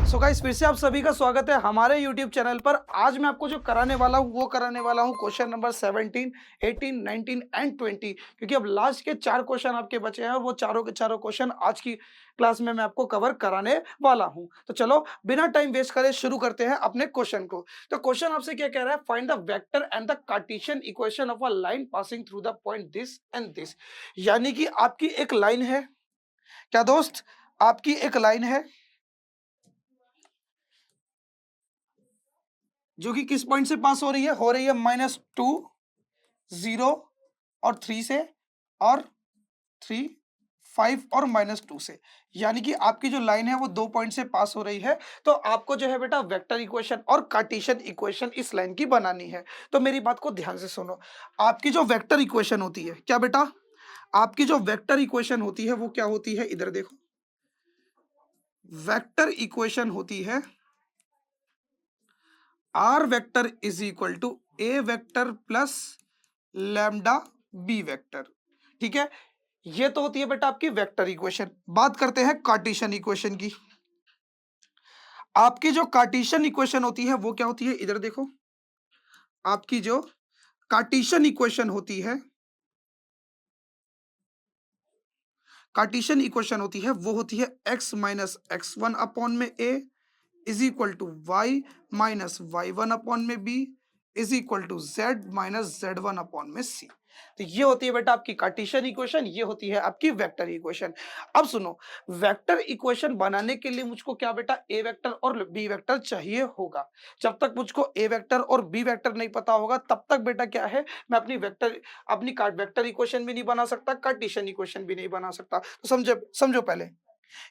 So guys फिर से आप सभी का स्वागत है हमारे YouTube चैनल पर। आज मैं आपको जो कराने वाला हूँ वो कराने वाला हूँ क्वेश्चन नंबर 17, 18, 19 एंड 20, क्योंकि अब लास्ट के 4 क्वेश्चन आपके बचे हैं और वो चारों के चारों क्वेश्चन आज की क्लास में मैं आपको कवर कराने वाला हूँ। तो चलो बिना टाइम वेस्ट करे शुरू करते हैं अपने क्वेश्चन को। तो क्वेश्चन आपसे क्या कह रहा है, find the vector and the Cartesian equation of a line passing through the point this and this. यानी कि आपकी एक लाइन है, क्या दोस्त, आपकी एक लाइन है जो कि किस पॉइंट से पास हो रही है -2, 0 और 3 से, और 3, 5 और -2 से। यानी कि आपकी जो लाइन है वो 2 पॉइंट से पास हो रही है। तो आपको जो है बेटा वेक्टर इक्वेशन और कार्टेशियन इक्वेशन इस लाइन की बनानी है। तो मेरी बात को ध्यान से सुनो। आपकी जो वेक्टर इक्वेशन होती है, क्या बेटा, आपकी जो वेक्टर इक्वेशन होती है वो क्या होती है, इधर देखो। वेक्टर इक्वेशन होती है r vector is equal to a vector plus lambda b vector. ठीक है, ये तो होती है बेटा आपकी वेक्टर इक्वेशन। बात करते हैं कार्टेशियन इक्वेशन की। आपकी जो कार्टेशियन इक्वेशन होती है वो क्या होती है, इधर देखो। आपकी जो कार्टेशियन इक्वेशन होती है, कार्टेशियन इक्वेशन होती है वो होती है x minus x one upon में a is equal to y minus y one upon में b is equal to z minus z one upon में सी। तो ये होती है बेटा आपकी कार्टेशियन इक्वेशन, ये होती है आपकी वेक्टर इक्वेशन। अब सुनो, वेक्टर इक्वेशन बनाने के लिए मुझको क्या बेटा, ए वेक्टर और बी वेक्टर चाहिए होगा। जब तक मुझको ए वेक्टर और बी वेक्टर नहीं पता होगा तब तक बेटा क्या है, मैं अपनी वेक्टर इक्वेशन भी नहीं बना सकता, कार्टेशियन इक्वेशन भी नहीं बना सकता। तो समझो समझो पहले,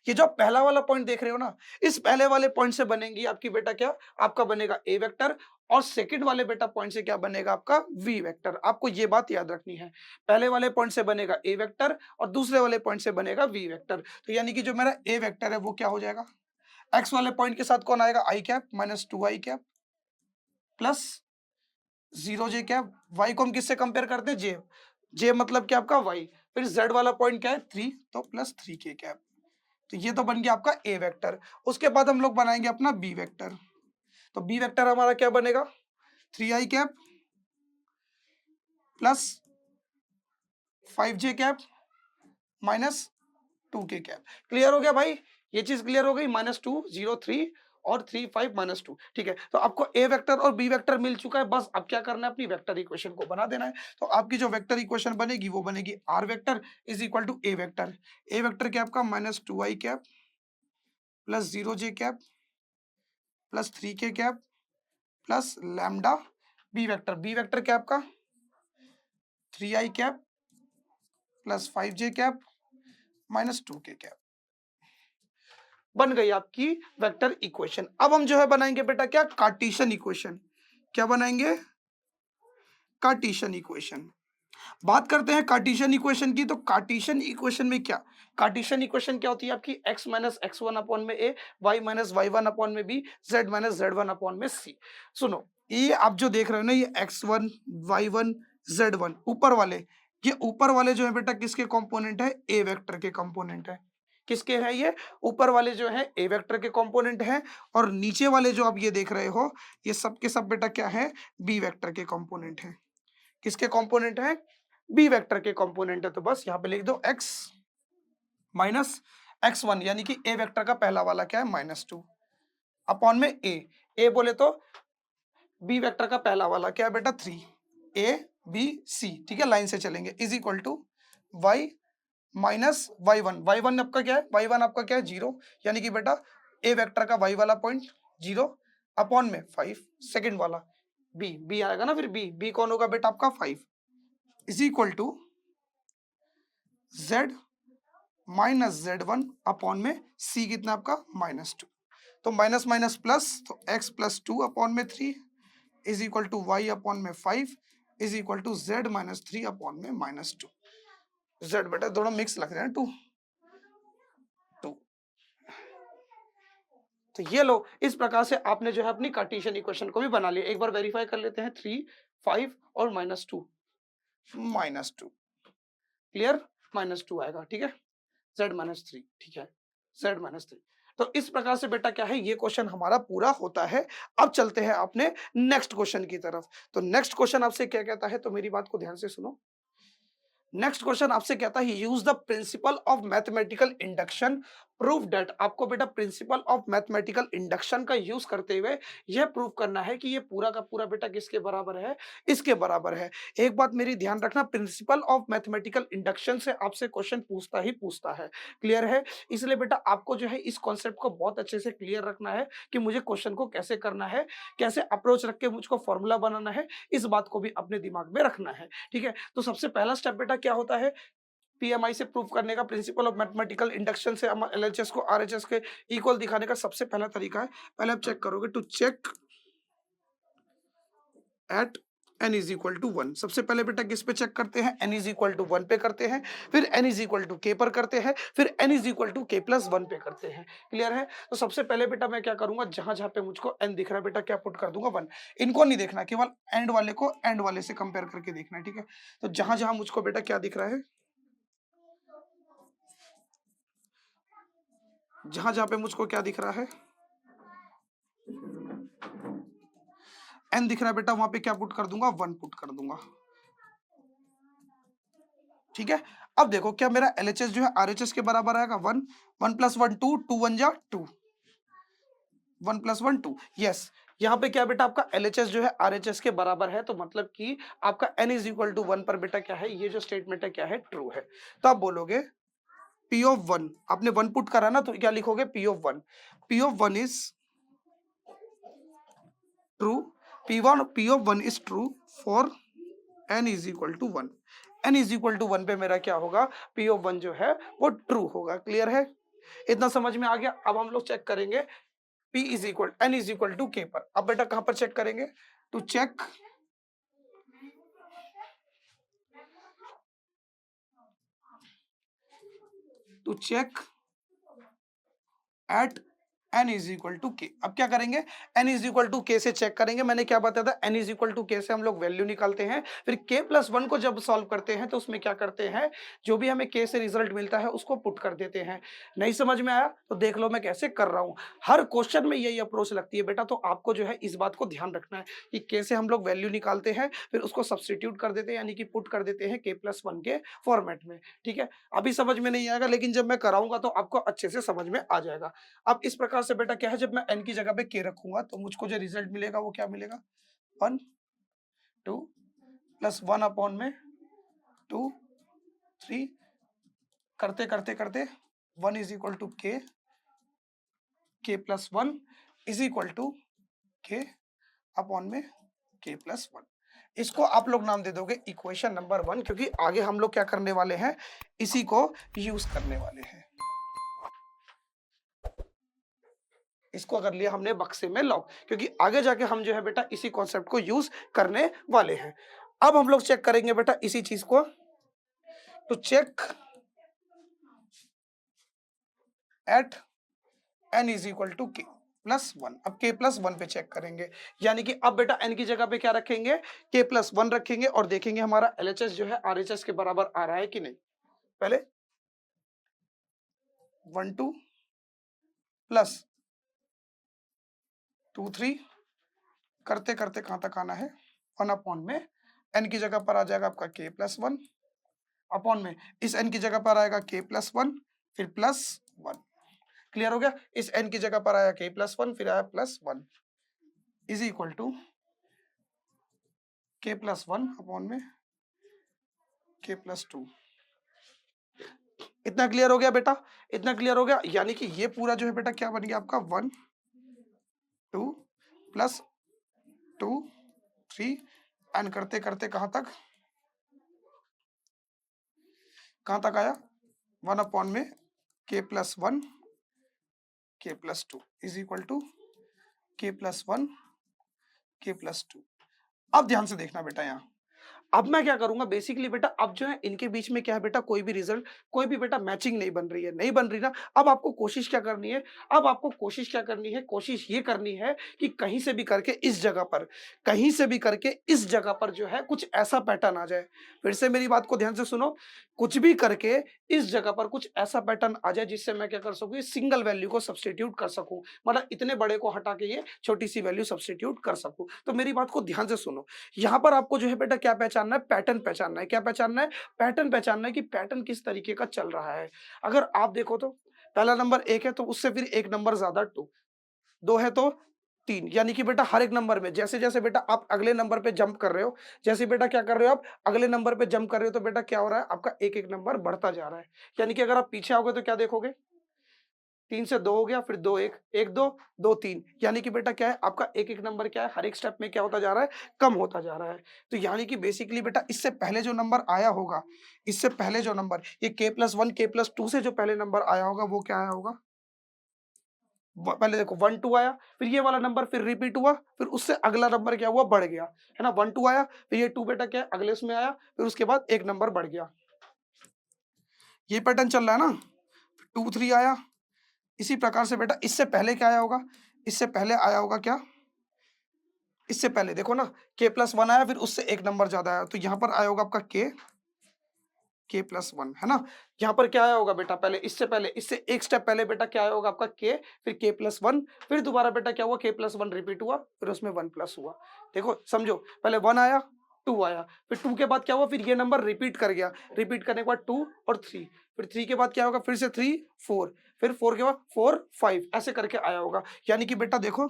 ये जो आप पहला वाला पॉइंट देख रहे हो ना, इस पहले वाले पॉइंट से बनेगी आपकी बेटा क्या, आपका बनेगा ए वेक्टर, और सेकंड वाले बेटा पॉइंट से क्या बनेगा आपका वी वेक्टर। आपको ये बात याद रखनी है, पहले वाले पॉइंट से बनेगा ए वेक्टर और दूसरे वाले पॉइंट से बनेगा वी वेक्टर। तो यानी कि जो मेरा ए वेक्टर है वो क्या हो जाएगा, एक्स वाले पॉइंट के साथ कौन आएगा, आई cap minus 2 i cap plus 0 j cap. Y को हम किससे कंपेयर करते हैं, जे, जे मतलब क्या आपका वाई, फिर जेड वाला पॉइंट क्या है 3, तो प्लस 3 के कैप। तो ये तो बन गया आपका ए वेक्टर। उसके बाद हम लोग बनाएंगे अपना बी वेक्टर। तो बी वेक्टर हमारा क्या बनेगा, 3 i cap plus 5 j cap minus 2 k cap. Clear हो गया भाई, ये चीज क्लियर हो गई। -2, 0, 3 और 3, 5, -2। ठीक है, तो आपको ए वेक्टर और बी वेक्टर मिल चुका है। बस अब क्या करना है, अपनी वेक्टर इक्वेशन को बना देना है। तो आपकी जो वेक्टर इक्वेशन बनेगी वो बनेगी r vector is equal to a vector. A vector क्या आपका -2 i cap plus 0 j cap plus 3 k cap plus lambda b vector. B vector क्या आपका 3 i cap plus 5 j cap minus 2 k cap. बन गई आपकी vector equation. अब हम जो है बनाएंगे बेटा क्या, कार्टेशियन इक्वेशन। क्या बनाएंगे, कार्टेशियन इक्वेशन। बात करते हैं कार्टेशियन इक्वेशन की। तो कार्टेशियन इक्वेशन में क्या, कार्टेशियन इक्वेशन क्या होती है आपकी, x minus x one upon में a, y minus y one upon में b, z minus z one upon में c। सुनो, ये आप जो देख रहे हो ना, ये x1 y1 z1 ऊपर वाले, ये ऊपर वाले जो है बेटा किसके कंपोनेंट है, ए वेक्टर के कंपोनेंट है। किसके हैं ये, ऊपर वाले जो है ए वेक्टर के कंपोनेंट है, और नीचे वाले जो आप ये देख रहे हो ये सब के सब बेटा क्या है, बी वेक्टर के कंपोनेंट है। किसके कंपोनेंट है, बी वेक्टर के कंपोनेंट है। तो बस यहाँ पे लिख दो x माइनस x1, यानी कि ए वेक्टर का पहला वाला क्या है -2 अपॉन में ए बोले तो बी वेक्टर का पहला वाला क्या है बेटा 3, a b c। ठीक है, लाइन से चलेंगे, is equal to y minus y one आपका क्या है, वाई वन आपका क्या है 0, यानी कि बेटा ए वेक्टर का y वाला पॉइंट 0 अपॉन में 5, सेकंड वाला बी आएगा ना, फिर बी कौन होगा बेटा आपका 5 is equal to z minus z1 upon में c कितना आपका -2। तो माइनस माइनस प्लस, तो x प्लस 2 अपॉन में 3 is equal to y upon में 5 is equal to z minus 3 upon में -2। z बेटा दोनों मिक्स लग रहे हैं, 2 2। तो ये लो, इस प्रकार से आपने जो है अपनी कार्टेशियन इक्वेशन को भी बना लिया। एक बार वेरीफाई कर लेते हैं, 3, 5 और -2 क्लियर, -2 आएगा। ठीक है, z -3, ठीक है, z -3। तो इस प्रकार से बेटा क्या है, ये क्वेश्चन हमारा पूरा होता है। अब चलते हैं अपने नेक्स्ट क्वेश्चन की तरफ। तो नेक्स्ट क्वेश्चन आपसे क्या कहता है, तो मेरी बात को ध्यान से सुनो। नेक्स्ट क्वेश्चन आपसे कहता है use the principle of mathematical induction prove that. आपको बेटा प्रिंसिपल ऑफ मैथमेटिकल इंडक्शन का यूज करते हुए यह प्रूव करना है कि ये पूरा का पूरा बेटा किसके बराबर है, इसके बराबर है। एक बात मेरी ध्यान रखना, प्रिंसिपल ऑफ मैथमेटिकल इंडक्शन से आपसे क्वेश्चन पूछता ही पूछता है। क्लियर है? इसलिए बेटा आपको जो है इस कॉन्सेप्ट को बहुत अच्छे से क्लियर रखना है कि मुझे क्वेश्चन को कैसे करना है, कैसे अप्रोच रख के मुझको फॉर्मूला बनाना है, इस बात को भी अपने दिमाग में रखना है। ठीक है, तो सबसे पहला स्टेप बेटा क्या होता है, पीएमआई से प्रूव करने का, प्रिंसिपल ऑफ मैथमेटिकल इंडक्शन से हम एलएचएस को आरएचएस के इक्वल दिखाने का सबसे पहला तरीका है, पहले आप चेक करोगे to check at n is equal to 1। सबसे पहले बेटा किस पे चेक करते हैं, n इज इक्वल टू 1 पे करते हैं, फिर n is equal to k पर करते हैं, फिर n is equal to k plus 1 पे करते हैं। क्लियर है? तो सबसे पहले बेटा मैं क्या करूंगा, जहां जहां पे मुझको n दिख रहा है बेटा क्या पुट कर दूंगा 1। इनको नहीं देखना, केवल एंड वाले को एंड वाले से कंपेयर करके देखना है। ठीक है, तो जहां जहां मुझको बेटा क्या दिख रहा है, जहां जहां पे मुझको क्या दिख रहा है, n दिख रहा है बेटा, वहां पे क्या पुट कर दूंगा, 1 पुट कर दूंगा। ठीक है, अब देखो क्या मेरा एलएचएस जो है आरएचएस के बराबर आएगा 1, 1 प्लस 1 2, 2 1 जा 2, 1 प्लस 1 2। यस, यहाँ पे क्या बेटा आपका एलएचएस जो है आरएचएस के बराबर है, तो मतलब कि आपका n इज इक्वल टू 1 पर बेटा क्या है, ये जो स्टेटमेंट है क्या है, ट्रू है। तो आप बोलोगे p ऑफ 1, आपने 1 पुट करा ना, तो क्या लिखोगे, p of 1, p of 1 is true, p of 1 is true for n is equal to 1। n is equal to 1 पे मेरा क्या होगा, p ऑफ 1 जो है वो ट्रू होगा। क्लियर है? इतना समझ में आ गया। अब हम लोग चेक करेंगे p is equal n is equal to k पर। अब बेटा कहां पर चेक करेंगे, to check at n is equal to k. अब क्या करेंगे, n इज इक्वल टू के से चेक करेंगे। मैंने क्या बताया था, n इज इक्वल टू के से हम लोग वैल्यू निकालते हैं, फिर k प्लस 1 को जब सॉल्व करते हैं तो उसमें क्या करते हैं, जो भी हमें k से रिजल्ट मिलता है उसको पुट कर देते हैं। नहीं समझ में आया तो देख लो मैं कैसे कर रहा हूं। हर क्वेश्चन में यही अप्रोच लगती है बेटा, तो आपको जो है इस बात को ध्यान रखना है कि k से हम लोग वैल्यू निकालते हैं, फिर उसको सब्सटीट्यूट कर देते हैं, यानी कि पुट कर देते हैं k प्लस 1 के फॉर्मेट में। ठीक है, अभी समझ में नहीं आएगा, लेकिन जब मैं कराऊंगा तो आपको अच्छे से समझ में आ जाएगा। अब इस प्रकार से बेटा क्या है, जब मैं n की जगह पे k रखूंगा तो मुझको जो रिजल्ट मिलेगा वो क्या मिलेगा, 1 2 प्लस 1 अपॉन में 2 3, करते करते करते 1 is equal to k plus 1 is equal to k upon में k प्लस 1। इसको आप लोग नाम दे दोगे इक्वेशन नंबर 1, क्योंकि आगे हम लोग क्या करने वाले हैं, इसी को यूज करने वाले हैं। इसको कर लिया हमने बक्से में लॉक, क्योंकि आगे जाके हम जो है बेटा इसी कॉन्सेप्ट को यूज करने वाले हैं। अब हम लोग चेक करेंगे बेटा इसी चीज को, to check at n is equal to k plus 1। अब k प्लस 1 पे चेक करेंगे, यानी कि अब बेटा n की जगह पे क्या रखेंगे, k प्लस 1 रखेंगे और देखेंगे हमारा LHS जो है RHS के बराबर आ रहा है कि नहीं। पहले 1 2 प्लस 2 3, करते करते कहां तक आना है, 1 अपॉन में n की जगह पर आ जाएगा आपका k प्लस 1, अपॉन में इस n की जगह पर आएगा k प्लस 1, फिर प्लस 1। क्लियर हो गया, इस n की जगह पर आया k प्लस 1, फिर आया plus 1 is equal to k plus 1 upon में k प्लस 2। इतना क्लियर हो गया बेटा, इतना क्लियर हो गया, यानी कि ये पूरा जो है बेटा क्या बन गया आपका 1 2 प्लस 2 3 एंड करते करते कहां तक आया, 1 अपॉन में k plus 1 k plus 2 is equal to k plus 1 k plus 2। अब ध्यान से देखना बेटा, यहाँ अब मैं क्या करूँगा बेसिकली बेटा, अब जो है इनके बीच में क्या है बेटा, कोई भी रिज़ल्ट, कोई भी बेटा मैचिंग नहीं बन रही है, नहीं बन रही ना। अब आपको कोशिश क्या करनी है, अब आपको कोशिश क्या करनी है, कोशिश ये करनी है कि कहीं से भी करके इस जगह पर, कहीं से भी करके इस जगह पर जो है कुछ ऐसा पैटर्न आ जाए। फिर से मेरी बात को ध्यान से सुनो, कुछ भी करके इस जगह पर कुछ ऐसा पैटर्न आ जाए जिससे मैं क्या कर सकूँ, इस सिंगल वैल्यू को सब्स्टिट्यूट कर सकूँ। मतलब इतने बड़े को हटा के ये छोटी-सी वैल्यू सब्स्टिट्यूट कर सकूँ। तो मेरी बात को ध्यान से सुनो। यहाँ पर आपको जो है बेटा क्या पहचानना है, पैटर्न पहचानना है। क्या पहचानना है? पैटर्न पहचानना है कि पैटर्न किस तरीके का चल रहा है। अगर आप देखो तो पहला नंबर 1 है तो उससे फिर 1 नंबर ज़्यादा 2, 2 है तो 3, यानी कि बेटा हर एक नंबर में जैसे-जैसे बेटा आप अगले नंबर पे जंप कर रहे हो, जैसे बेटा क्या कर रहे हो आप अगले नंबर पे जंप कर रहे हो, तो बेटा क्या हो रहा है, आपका एक-एक नंबर बढ़ता जा रहा है। यानी कि अगर आप पीछे आओगे तो क्या देखोगे, 3 से 2 हो गया, फिर 2 1, 1 2, 2 3, यानी कि बेटा क्या है, आपका एक-एक नंबर क्या है, हर एक स्टेप में क्या होता जा रहा है, कम होता जा रहा है। तो यानी कि बेसिकली बेटा इससे पहले जो नंबर आया होगा, इससे पहले जो नंबर ये k+1 k+2 से जो पहले नंबर आया होगा वो क्या आया होगा? पहले देखो 1 2 आया, फिर ये वाला नंबर फिर रिपीट हुआ, फिर उससे अगला नंबर क्या हुआ, बढ़ गया, है ना? 1 2 आया, फिर ये 2 बेटा क्या है, अगले उसमें आया, फिर उसके बाद एक नंबर बढ़ गया। ये पैटर्न चल रहा है ना? 2 3 आया, इसी प्रकार से बेटा इससे पहले क्या आया होगा? इससे पहले आया होगा क्या? इससे पहले देखो ना, k+1 आया, फिर उससे एक नंबर ज्यादा आया, तो यहाँ पर आया होगा आपका k+1, है ना? यहाँ पर क्या आया होगा बेटा, पहले इससे पहले, इससे एक स्टेप पहले बेटा क्या आया होगा आपका k, फिर k+1, फिर दोबारा बेटा क्या हुआ, k+1 रिपीट हुआ, फिर उसमें 1 प्लस हुआ। देखो समझो, पहले 1 आया, 2 आया, फिर 2 के बाद क्या हुआ, फिर ये नंबर रिपीट कर गया, रिपीट करने के बाद 2 और 3, फिर 3 के बाद क्या होगा, फिर से 3 4, फिर 4 के बाद 4 5, ऐसे करके आया होगा। यानी कि बेटा देखो,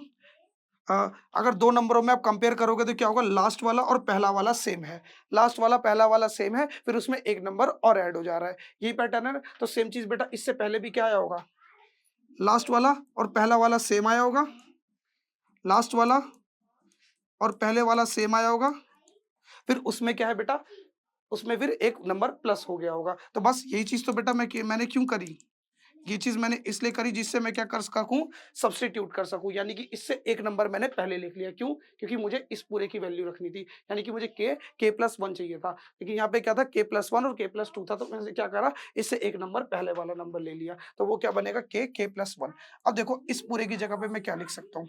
अ, अगर 2 नंबरों में आप कंपेयर करोगे तो क्या होगा, लास्ट वाला और पहला वाला सेम है। लास्ट वाला पहला वाला सेम है, फिर उसमें 1 नंबर और ऐड हो जा रहा है। यही पैटर्न है ना? तो सेम चीज़ बेटा इससे पहले भी क्या आया होगा? लास्ट वाला और पहला वाला सेम आया होगा। लास्ट वाला और पहले वाला सेम आया होगा। फिर उसमें क्या है बेटा? उसमें फिर 1 नंबर प्लस हो गया होगा। तो बस यही चीज़ तो बेटा मैंने क्यों करी? ये चीज़ मैंने इसलिए करी जिससे मैं क्या कर सकूँ, सब्स्टिट्यूट कर सकूँ, यानी कि इससे एक नंबर मैंने पहले लिख लिया। क्यों? क्योंकि मुझे इस पूरे की वैल्यू रखनी थी, यानी कि मुझे k+1 चाहिए था। लेकिन यहाँ पे क्या था, k+1 और k+2 था, तो मैंने क्या करा, इससे एक नंबर पहले वाला नंबर ले लिया, तो वो क्या बनेगा, k+1। अब देखो इस पूरे की जगह पे मैं क्या लिख सकता हूँ,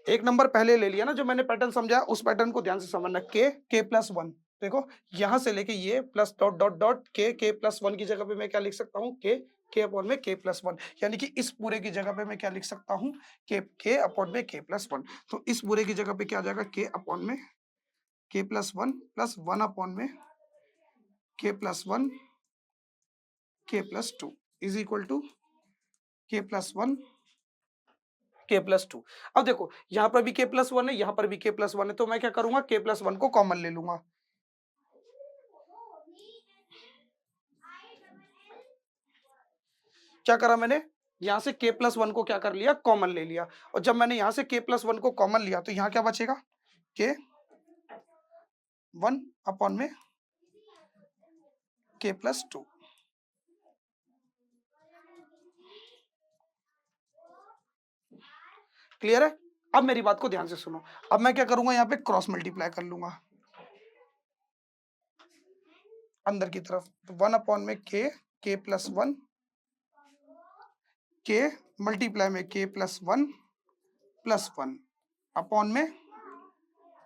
एक नंबर पहले ले लिया ना, जो मैंने पैटर्न समझाया उस पैटर्न को ध्यान से समझना, k+1। देखो यहाँ से लेके ये plus dot dot dot k+1 की जगह पे मैं क्या लिख सकता हूँ, k अपॉन में k+1, यानी कि इस पूरे की जगह पे मैं क्या लिख सकता हूँ, k अपॉन में k+1। तो इस पूरे की जगह पे क्या आ जाएगा, k अपॉन में k+1 प्लस 1 अपॉन में k+1 k+2 is equal to k+1 k+2। अब देखो यहाँ पर भी k+1 है, यहाँ पर भी k+1 है, तो मैं क्या करूंगा, k+1 को कॉमन ले लूंगा। क्या करा मैंने, यहाँ से k+1 को क्या कर लिया, कॉमन ले लिया, और जब मैंने यहाँ से k+1 को कॉमन लिया तो यहाँ क्या बचेगा, k1 अपॉन में k+2। क्लियर है? अब मेरी बात को ध्यान से सुनो, अब मैं क्या करूंगा, यहाँ पे क्रॉस मल्टीप्लाई कर लूंगा अंदर की तरफ, तो 1 अपॉन में k+1, k मल्टीप्लाई में k+1 प्लस 1 अपॉन में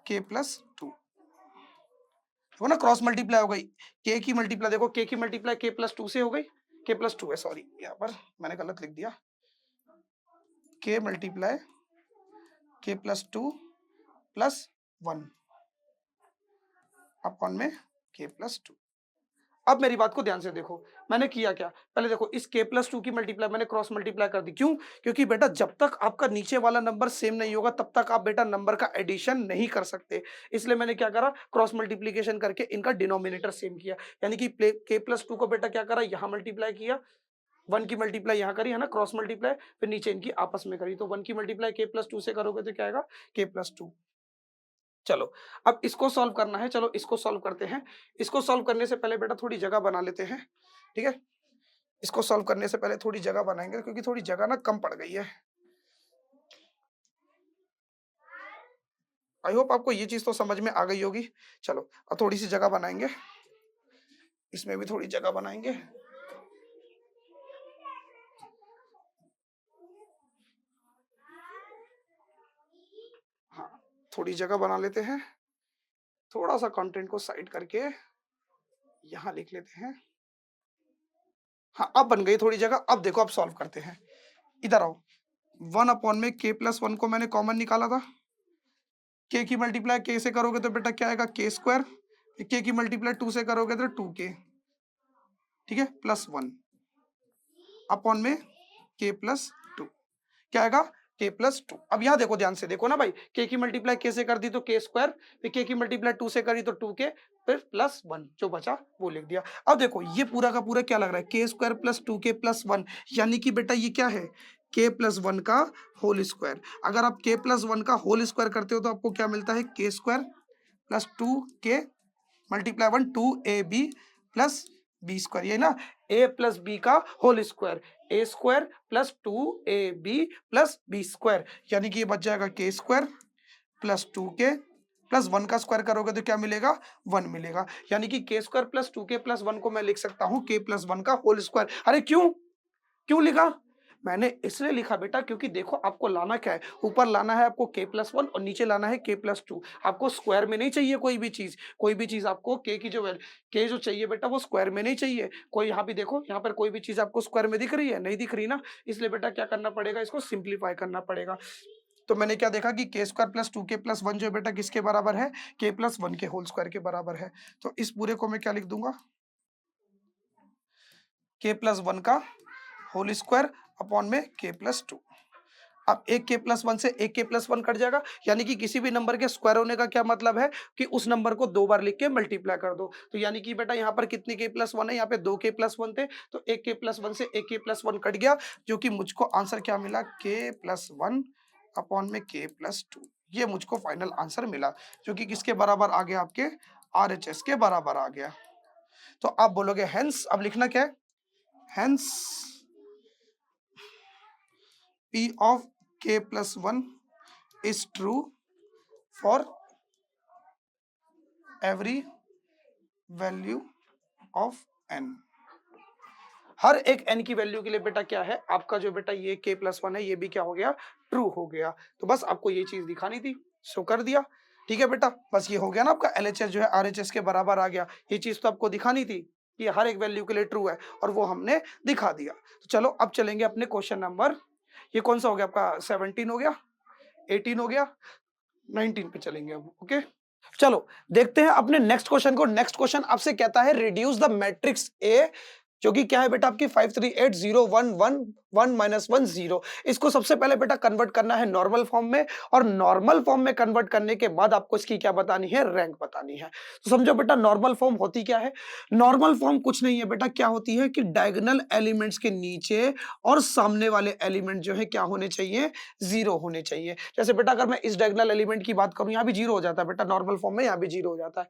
k+2। देखो ना क्रॉस मल्टीप्लाई हो गई, k की मल्टीप्लाई देखो, k की मल्टीप्लाई k+2 से हो गई, k+2 है, सॉरी यहाँ पर मैंने गलत लिख दिया, k multiply k+2 plus 1 upon में k+2। अब मेरी बात को ध्यान से देखो, मैंने किया क्या, पहले देखो इस k+2 की मल्टीप्लाई मैंने क्रॉस मल्टीप्लाई कर दी। क्यों? क्योंकि बेटा जब तक आपका नीचे वाला नंबर सेम नहीं होगा तब तक आप बेटा नंबर का एडिशन नहीं कर सकते, इसलिए मैंने क्या करा, क्रॉस मल्टीप्लीकेशन करके इनका डिनोमिनेटर सेम किया, यानी कि k+2 को बेटा क्या करा, यहाँ मल्टीप्लाई किया, 1 की मल्टीप्लाई यहाँ करी, है ना, क्रॉस मल्टीप्लाई, फिर नीचे इनकी आपस में करी, तो 1 की मल्टीप्लाई k+2 से करोगे तो क्या आएगा, k+2। चलो, अब इसको सॉल्व करना है, चलो इसको सॉल्व करते हैं। इसको सॉल्व करने से पहले बेटा थोड़ी जगह बना लेते हैं, ठीक है? इसको सॉल्व करने से पहले थोड़ी जगह बनाएंगे क्योंकि थोड़ी जगह ना कम पड़ गई है। आई होप आपको ये चीज तो समझ में आ गई होगी। चलो अब थोड़ी सी जगह बनाएंगे, इसमें भी थोड़ी जगह बनाएंगे। हाँ, थोड़ी जगह बना लेते हैं, थोड़ा सा कंटेंट को साइड करके यहाँ लिख लेते हैं। हाँ, अब बन गई थोड़ी जगह। अब देखो, अब सॉल्व करते हैं। इधर आओ, 1 में k+1 को मैंने कॉमन निकाला था। k की मल्टीप्लाई k से करोगे तो बेटा क्या आएगा, k स्क्वायर। k की मल्टीप्लाई 2 से करोगे तो 2k, ठीक है, +1 अपॉन में k+2, क्या आएगा, k+2। अब यहाँ देखो, ध्यान से देखो ना भाई, k की मल्टीप्लाई k से कर दी तो k स्क्वायर, फिर k की मल्टीप्लाई 2 से करी तो 2k, फिर +1 जो बचा वो लिख दिया। अब देखो ये पूरा का पूरा क्या लग रहा है, k स्क्वायर प्लस 2k+1, यानी कि बेटा ये क्या है, k+1 का होल स्क्वायर। अगर आप k+1 का होल स्क्वायर करते हो तो आपको क्या मिलता है, k square plus 2k multiply 1 2ab plus b square, ये ना, a प्लस बी का whole square, a square plus 2ab plus b square, यानी कि ये बच जाएगा k square plus 2k plus 1 का स्क्वायर करोगे तो क्या मिलेगा, 1 मिलेगा। यानी कि k square plus 2k plus 1 को मैं लिख सकता हूँ k+1 का होल स्क्वायर। अरे क्यों क्यों लिखा, मैंने इसलिए लिखा बेटा क्योंकि देखो आपको लाना क्या है, ऊपर लाना है आपको k+1 और नीचे लाना है k+2। आपको स्क्वायर में नहीं चाहिए कोई भी चीज, कोई भी चीज आपको k की जो k जो चाहिए बेटा वो स्क्वायर में नहीं चाहिए। कोई यहाँ भी देखो, यहाँ पर कोई भी चीज आपको स्क्वायर में दिख रही है, नहीं दिख रही ना, इसलिए बेटा क्या करना पड़ेगा, इसको सिंप्लीफाई करना पड़ेगा। तो मैंने क्या देखा कि k स्क्वायर प्लस 2k+1 जो है बेटा किसके बराबर है, k+1 के होल स्क्वायर के बराबर है। तो इस पूरे को मैं क्या लिख दूंगा, k+1 का होल स्क्वायर अपॉन में k+2। अब एक k+1 से एक k+1 कट जाएगा, यानी कि किसी भी नंबर के स्क्वायर होने का क्या मतलब है कि उस नंबर को 2 बार लिख के मल्टीप्लाई कर दो। तो यानी कि बेटा यहाँ पर कितनी k+1 है, यहाँ पे 2 k+1 थे, तो एक k+1 से एक k+1 कट गया, जो कि मुझको आंसर क्या मिला, k+1 अपॉन में k+2। ये मुझको फाइनल आंसर मिला, जो कि किसके बराबर आ गया, आपके RHS के बराबर आ गया। तो आप बोलोगे हेंस, अब लिखना क्या है, hence P of k+1 is true for every value of n। हर एक n की वैल्यू के लिए बेटा क्या है, आपका जो बेटा ये k+1 है ये भी क्या हो गया, ट्रू हो गया। तो बस आपको ये चीज दिखानी थी, शो कर दिया, ठीक है बेटा, बस ये हो गया ना आपका LHS जो है RHS के बराबर आ गया। ये चीज तो आपको दिखानी थी कि हर एक वैल्यू के लिए ट्रू है, और वो हमने दिखा दिया। तो चलो अब चलेंगे अपने क्वेश्चन नंबर, ये कौन सा हो गया आपका, 17 हो गया, 18 हो गया, 19 पे चलेंगे अब। ओके, चलो देखते हैं अपने नेक्स्ट क्वेश्चन को। नेक्स्ट क्वेश्चन आपसे कहता है रिड्यूस द मैट्रिक्स ए, जो कि क्या है बेटा आपकी 5380111 इसको सबसे पहले बेटा कन्वर्ट करना है नॉर्मल फॉर्म में, और नॉर्मल फॉर्म में कन्वर्ट करने के बाद आपको इसकी क्या बतानी है, रैंक बतानी है। तो समझो बेटा नॉर्मल फॉर्म होती क्या है, नॉर्मल फॉर्म कुछ नहीं है बेटा, क्या होती है कि डायगोनल एलिमेंट्स के नीचे और सामने वाले एलिमेंट जो है क्या होने चाहिए, 0 होने चाहिए। जैसे बेटा अगर मैं इस डायगोनल एलिमेंट की बात करूं, यहाँ भी 0 हो जाता है बेटा, नॉर्मल फॉर्म में यहाँ भी 0 हो जाता है,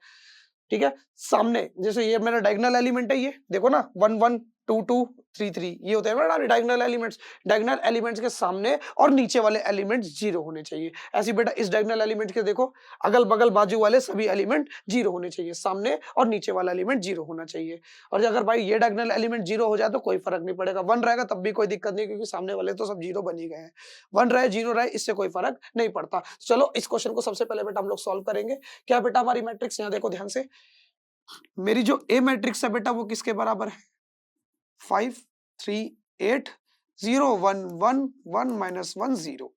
ठीक है। सामने जैसे ये मेरा डायगोनल एलिमेंट है, ये देखो ना 1 1 2 2 3 3, ये होते हैं मेरा डायगोनल एलिमेंट्स। डायगोनल एलिमेंट्स के सामने और नीचे वाले एलिमेंट्स 0 होने चाहिए। ऐसे बेटा इस डायगोनल एलिमेंट के देखो, अगल बगल बाजू वाले सभी एलिमेंट 0 होने चाहिए, सामने और नीचे वाला एलिमेंट 0 होना चाहिए। और अगर भाई ये डायगोनल एलिमेंट 0 हो जाए तो कोई फर्क नहीं पड़ेगा, 1 रहेगा तब भी कोई दिक्कत नहीं, क्योंकि सामने वाले तो सब 0 बन ही गए हैं। 1 रहे 0 रहे इससे कोई फर्क नहीं पड़ता। चलो इस क्वेश्चन को सबसे पहले बेटा हम लोग सॉल्व करेंगे। क्या बेटा हमारी मैट्रिक्स, यहाँ देखो ध्यान से, मेरी जो ए मैट्रिक्स है बेटा वो किसके बराबर है, 5 3 8 0 1 1 1 -1 0।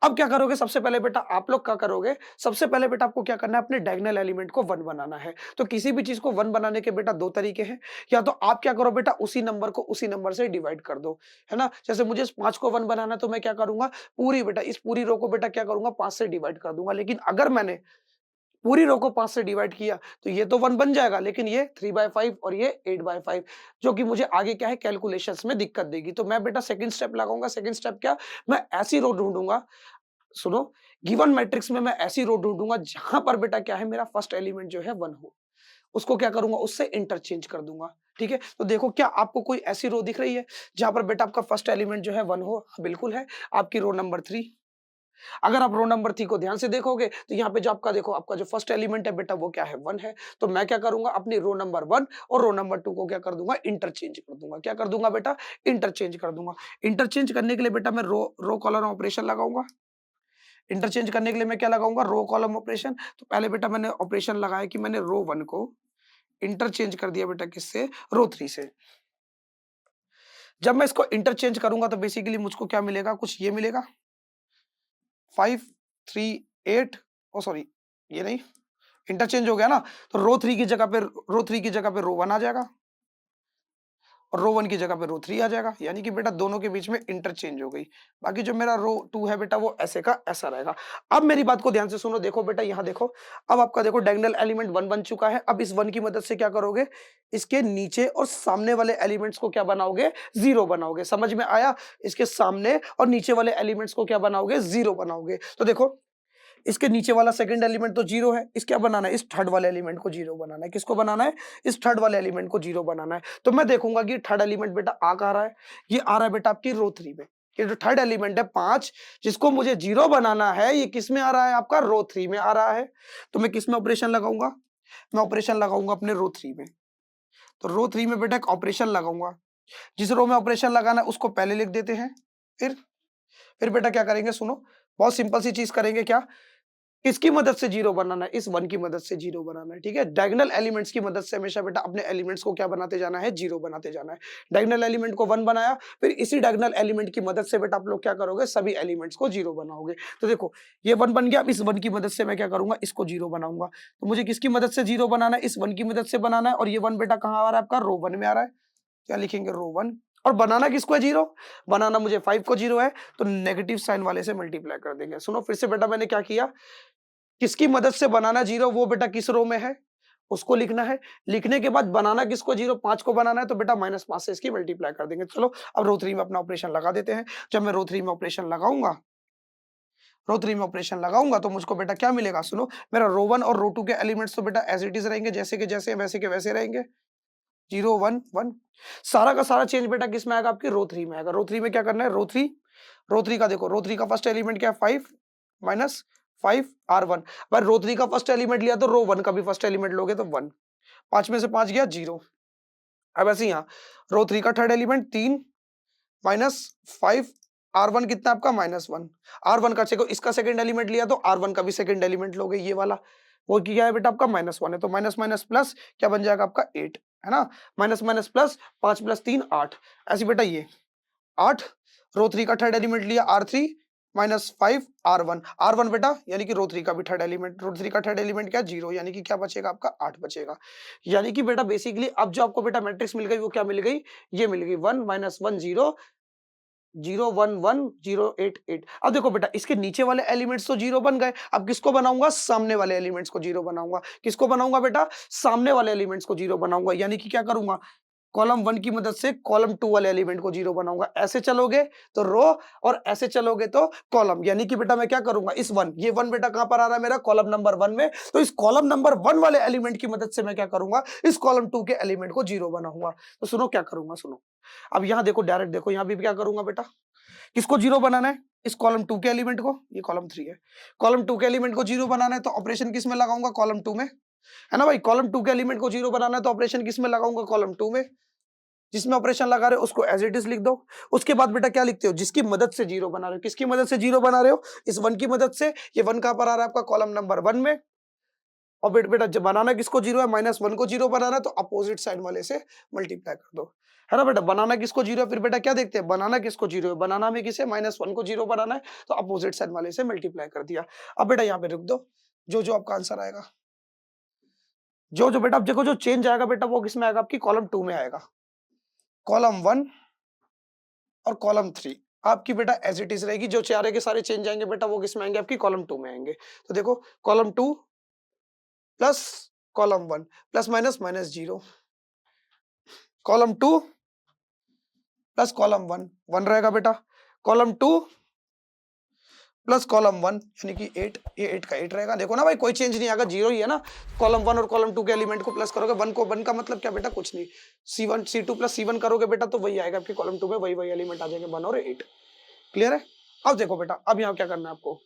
अब क्या करोगे, सबसे पहले बेटा आप लोग क्या करोगे, सबसे पहले बेटा आपको क्या करना है, अपने डायगोनल एलिमेंट को 1 बनाना है। तो किसी भी चीज को 1 बनाने के बेटा 2 तरीके हैं, या तो आप क्या करो बेटा, उसी नंबर को उसी नंबर से डिवाइड कर दो, है ना। जैसे मुझे इस 5 को 1 बनाना, तो मैं क्या करूंगा, पूरी बेटा इस पूरी रो को बेटा क्या करूंगा, 5 से डिवाइड कर दूंगा। लेकिन अगर मैंने पूरी रो को 5 से डिवाइड किया तो ये तो 1 बन जाएगा, लेकिन ये 3/5 और ये 8/5, जो कि मुझे आगे क्या है, कैलकुलेशंस में दिक्कत देगी। तो मैं बेटा सेकंड स्टेप लगाऊंगा। सेकंड स्टेप क्या, मैं ऐसी रो ढूंढूंगा, सुनो, गिवन मैट्रिक्स में मैं ऐसी रो ढूंढूंगा जहां पर बेटा क्या है, मेरा फर्स्ट एलिमेंट जो है 1 हो, उसको क्या करूंगा, उससे इंटरचेंज कर दूंगा, ठीक है। तो देखो क्या आपको कोई ऐसी रो दिख रही है जहां पर बेटा आपका फर्स्ट एलिमेंट जो है 1 हो, हाँ, बिल्कुल है, आपकी रो नंबर 3। अगर आप रो नंबर 3 को ध्यान से देखोगे तो यहाँ पे जो आपका देखो आपका जो फर्स्ट एलिमेंट है बेटा वो क्या है 1 है। तो मैं क्या करूंगा अपनी रो नंबर 1 और रो नंबर 2 को क्या कर दूंगा इंटरचेंज कर दूंगा। क्या कर दूंगा बेटा इंटरचेंज कर दूंगा। इंटरचेंज करने के लिए बेटा मैं रो कॉलम ऑपरेशन लगाऊंगा। इंटरचेंज करने के लिए मैं क्या लगाऊंगा रो कॉलम ऑपरेशन। तो पहले बेटा मैंने ऑपरेशन लगाया कि मैंने रो 1 को इंटरचेंज कर दिया बेटा किससे रो 3 से। जब मैं इसको इंटरचेंज करूंगा तो बेसिकली मुझको क्या मिलेगा कुछ ये मिलेगा 5 3 8 ओ सॉरी ये नहीं इंटरचेंज हो गया ना। तो रो 3 की जगह पे रो 1 आ जाएगा और रो 1 की जगह पे रो 3 आ जाएगा। यानी कि बेटा दोनों के बीच में इंटरचेंज हो गई। बाकी जो मेरा रो 2 है बेटा वो ऐसे का ऐसा रहेगा। अब मेरी बात को ध्यान से सुनो। देखो बेटा यहाँ देखो अब आपका देखो डायगोनल एलिमेंट 1 बन चुका है। अब इस 1 की मदद से क्या करोगे इसके नीचे और सामने वाले एलिमेंट्स को क्या बनाओगे 0 बनाओगे। समझ में आया। इसके सामने और नीचे वाले एलिमेंट्स को क्या बनाओगे 0 बनाओगे। तो देखो इसके नीचे वाला सेकंड एलिमेंट तो 0 है। इस क्या बनाना है इस थर्ड वाले एलिमेंट को 0 बनाना है। किसको बनाना है इस थर्ड वाले एलिमेंट को 0 बनाना है। तो मैं देखूंगा कि थर्ड एलिमेंट बेटा आ कहाँ रहा है। ये आ रहा है बेटा आपकी रो 3 में। ये जो थर्ड एलिमेंट है 5 जिसको मुझे 0 बनाना है ये किस में आ रहा है आपका रो 3 में आ रहा है। तो मैं किस में ऑपरेशन लगाऊंगा मैं ऑपरेशन लगाऊंगा अपने रो 3 में। तो रो 3 में बेटा एक ऑपरेशन लगाऊंगा। जिस रो में ऑपरेशन लगाना है उसको पहले लिख देते हैं। फिर बेटा क्या करेंगे सुनो बहुत सिंपल सी चीज करेंगे। क्या किसकी मदद से 0 बनाना है इस 1 की मदद से 0 बनाना है। ठीक है डायगोनल एलिमेंट्स की मदद से हमेशा बेटा अपने एलिमेंट्स को क्या बनाते जाना है 0 बनाते जाना है। डायगोनल एलिमेंट को 1 बनाया फिर इसी डायगोनल एलिमेंट की मदद से बेटा आप लोग क्या करोगे सभी एलिमेंट्स को 0 बनाओगे। तो देखो ये 1 बन गया। अब इस 1 की मदद से मैं क्या करूंगा इसको 0 बनाऊंगा। तो मुझे किसकी मदद से 0 बनाना है इस 1 की मदद से बनाना है। और ये 1 बेटा कहाँ आ रहा है आपका रो 1 में आ रहा है। क्या लिखेंगे रो 1 और बनाना किसको है 0 बनाना मुझे 5 को 0 है। तो नेगेटिव साइन वाले से मल्टीप्लाई कर देंगे। सुनो फिर से बेटा मैंने क्या किया किसकी मदद से बनाना 0 वो बेटा किस रो में है उसको लिखना है। लिखने के बाद बनाना किसको 0 5 को बनाना है तो बेटा -5 से इसकी मल्टीप्लाई कर देंगे। चलो अब रो 3 में अपना ऑपरेशन लगा देते हैं। जब मैं रो 3 में ऑपरेशन लगाऊंगा तो मुझको बेटा क्या मिलेगा सुनो मेरा रो 1 और रो 2 के एलिमेंट्स तो बेटा एज इट इज रहेंगे जैसे के जैसे वैसे के वैसे रहेंगे 0 1 1। सारा का सारा चेंज बेटा किस में आएगा आपकी रो 3 में आएगा। रो 3 में क्या करना है रो 3 का देखो रो 3 का फर्स्ट एलिमेंट क्या है 5 माइनस 5 R1। पर रो 3 का फर्स्ट एलिमेंट लिया तो रो 1 का भी फर्स्ट एलिमेंट लोगे तो 1 5 में से 5 गया 0। अब ऐसे यहाँ रो 3 का थर्ड एलिमेंट 3 माइनस 5 R1 कितना आपका -1। R1 का चेको इसका सेकंड एलिमेंट लिया तो R1 का भी सेकंड एलिमेंट लोगे ये वाला वो क्या है बेटा आपका -1 है। तो माइनस माइनस प्लस क्या बन जाएगा आपका 8 है ना। माइनस माइनस प्लस 5 + 3 8 ऐसी बेटा ये 8 रो 3 का थर्ड एलिमेंट लिया R3 -5 R1 बेटा यानी कि रो 3 का भी थर्ड एलिमेंट रो 3 का थर्ड एलिमेंट क्या 0 यानी कि क्या बचेगा आपका 8 बचेगा। यानी कि बेटा बेसिकली अब जो आपको बेटा मैट्रिक्स मिल गई वो क्या मिल गई ये मिल गई 1 -1 0 0 1 1 0 8 8। अब देखो बेटा इसके नीचे वाले एलिमेंट्स तो 0 बन गए। अब किसको बनाऊंगा सामने वाले एलिमेंट्स को 0 बनाऊंगा। किसको बनाऊंगा बेटा सामने वाले एलिमेंट्स को 0 बनाऊंगा। यानी कि क्या करूंगा कॉलम 1 की मदद से कॉलम 2 वाले एलिमेंट को 0 बनाऊंगा। ऐसे चलोगे तो रो और ऐसे चलोगे तो कॉलम। यानी कि बेटा मैं क्या करूंगा इस 1 ये 1 बेटा कहां पर आ रहा है मेरा कॉलम नंबर 1 में। तो इस कॉलम नंबर 1 वाले एलिमेंट की मदद से मैं क्या करूंगा इस कॉलम 2 के एलिमेंट को 0 बनाऊंगा। तो सुनो क्या करूंगा सुनो अब यहां देखो डायरेक्ट देखो यहां भी क्या करूंगा बेटा किसको 0 बनाना है इस कॉलम 2 के एलिमेंट को। ये कॉलम 3 है। कॉलम 2 के एलिमेंट को 0 बनाना है तो ऑपरेशन किस में लगाऊंगा कॉलम 2 में है ना भाई। कॉलम 2 के एलिमेंट को 0 बनाना है तो ऑपरेशन किस में लगाऊंगा कॉलम 2 में। जिसमें ऑपरेशन लगा रहे हो उसको एज इट इज लिख दो। उसके बाद बेटा क्या लिखते हो जिसकी मदद से 0 बना रहे हो। किसकी मदद से 0 बना रहे हो इस 1 की मदद से। ये 1 कहां पर आ रहा है आपका कॉलम नंबर 1 में। और बेटा जब बनाना किसको 0 है -1 को 0 बनाना है तो अपोजिट साइड वाले से मल्टीप्लाई कर दो है ना बेटा। बनाना किसको 0 है फिर बेटा क्या देखते हैं बनाना किसको 0 है। बनाना में किसे -1 को 0 बनाना है तो अपोजिट साइड वाले से मल्टीप्लाई कर दिया। अब बेटा यहाँ पे रुक दो जो आपका आंसर आएगा जो बेटा अब देखो जो चेंज आएगा बेटा वो किसमें आएगा आपकी कॉलम 2 में आएगा। कॉलम 1 और कॉलम 3 आपकी बेटा एज इट इज रहेगी। जो सारे के सारे चेंज आएंगे बेटा वो किसमें आएंगे आपकी कॉलम 2 में आएंगे। तो देखो column 2 plus column 1 plus minus -0 column 2 plus column 1 1 रहेगा बेटा। कॉलम 2 प्लस कॉलम 1 यानी कि 8 ये 8 का 8 रहेगा। देखो ना भाई कोई चेंज नहीं आएगा 0 ही है ना। कॉलम 1 और कॉलम 2 के एलिमेंट को प्लस करोगे 1 को 1 का मतलब क्या बेटा कुछ नहीं C1 C2 प्लस C1 करोगे बेटा तो वही आएगा आपकी कॉलम 2 में वही एलिमेंट आ जाएंगे 1 और 8। क्लियर है। अब देखो बेटा अब यहाँ क्या करना है आपको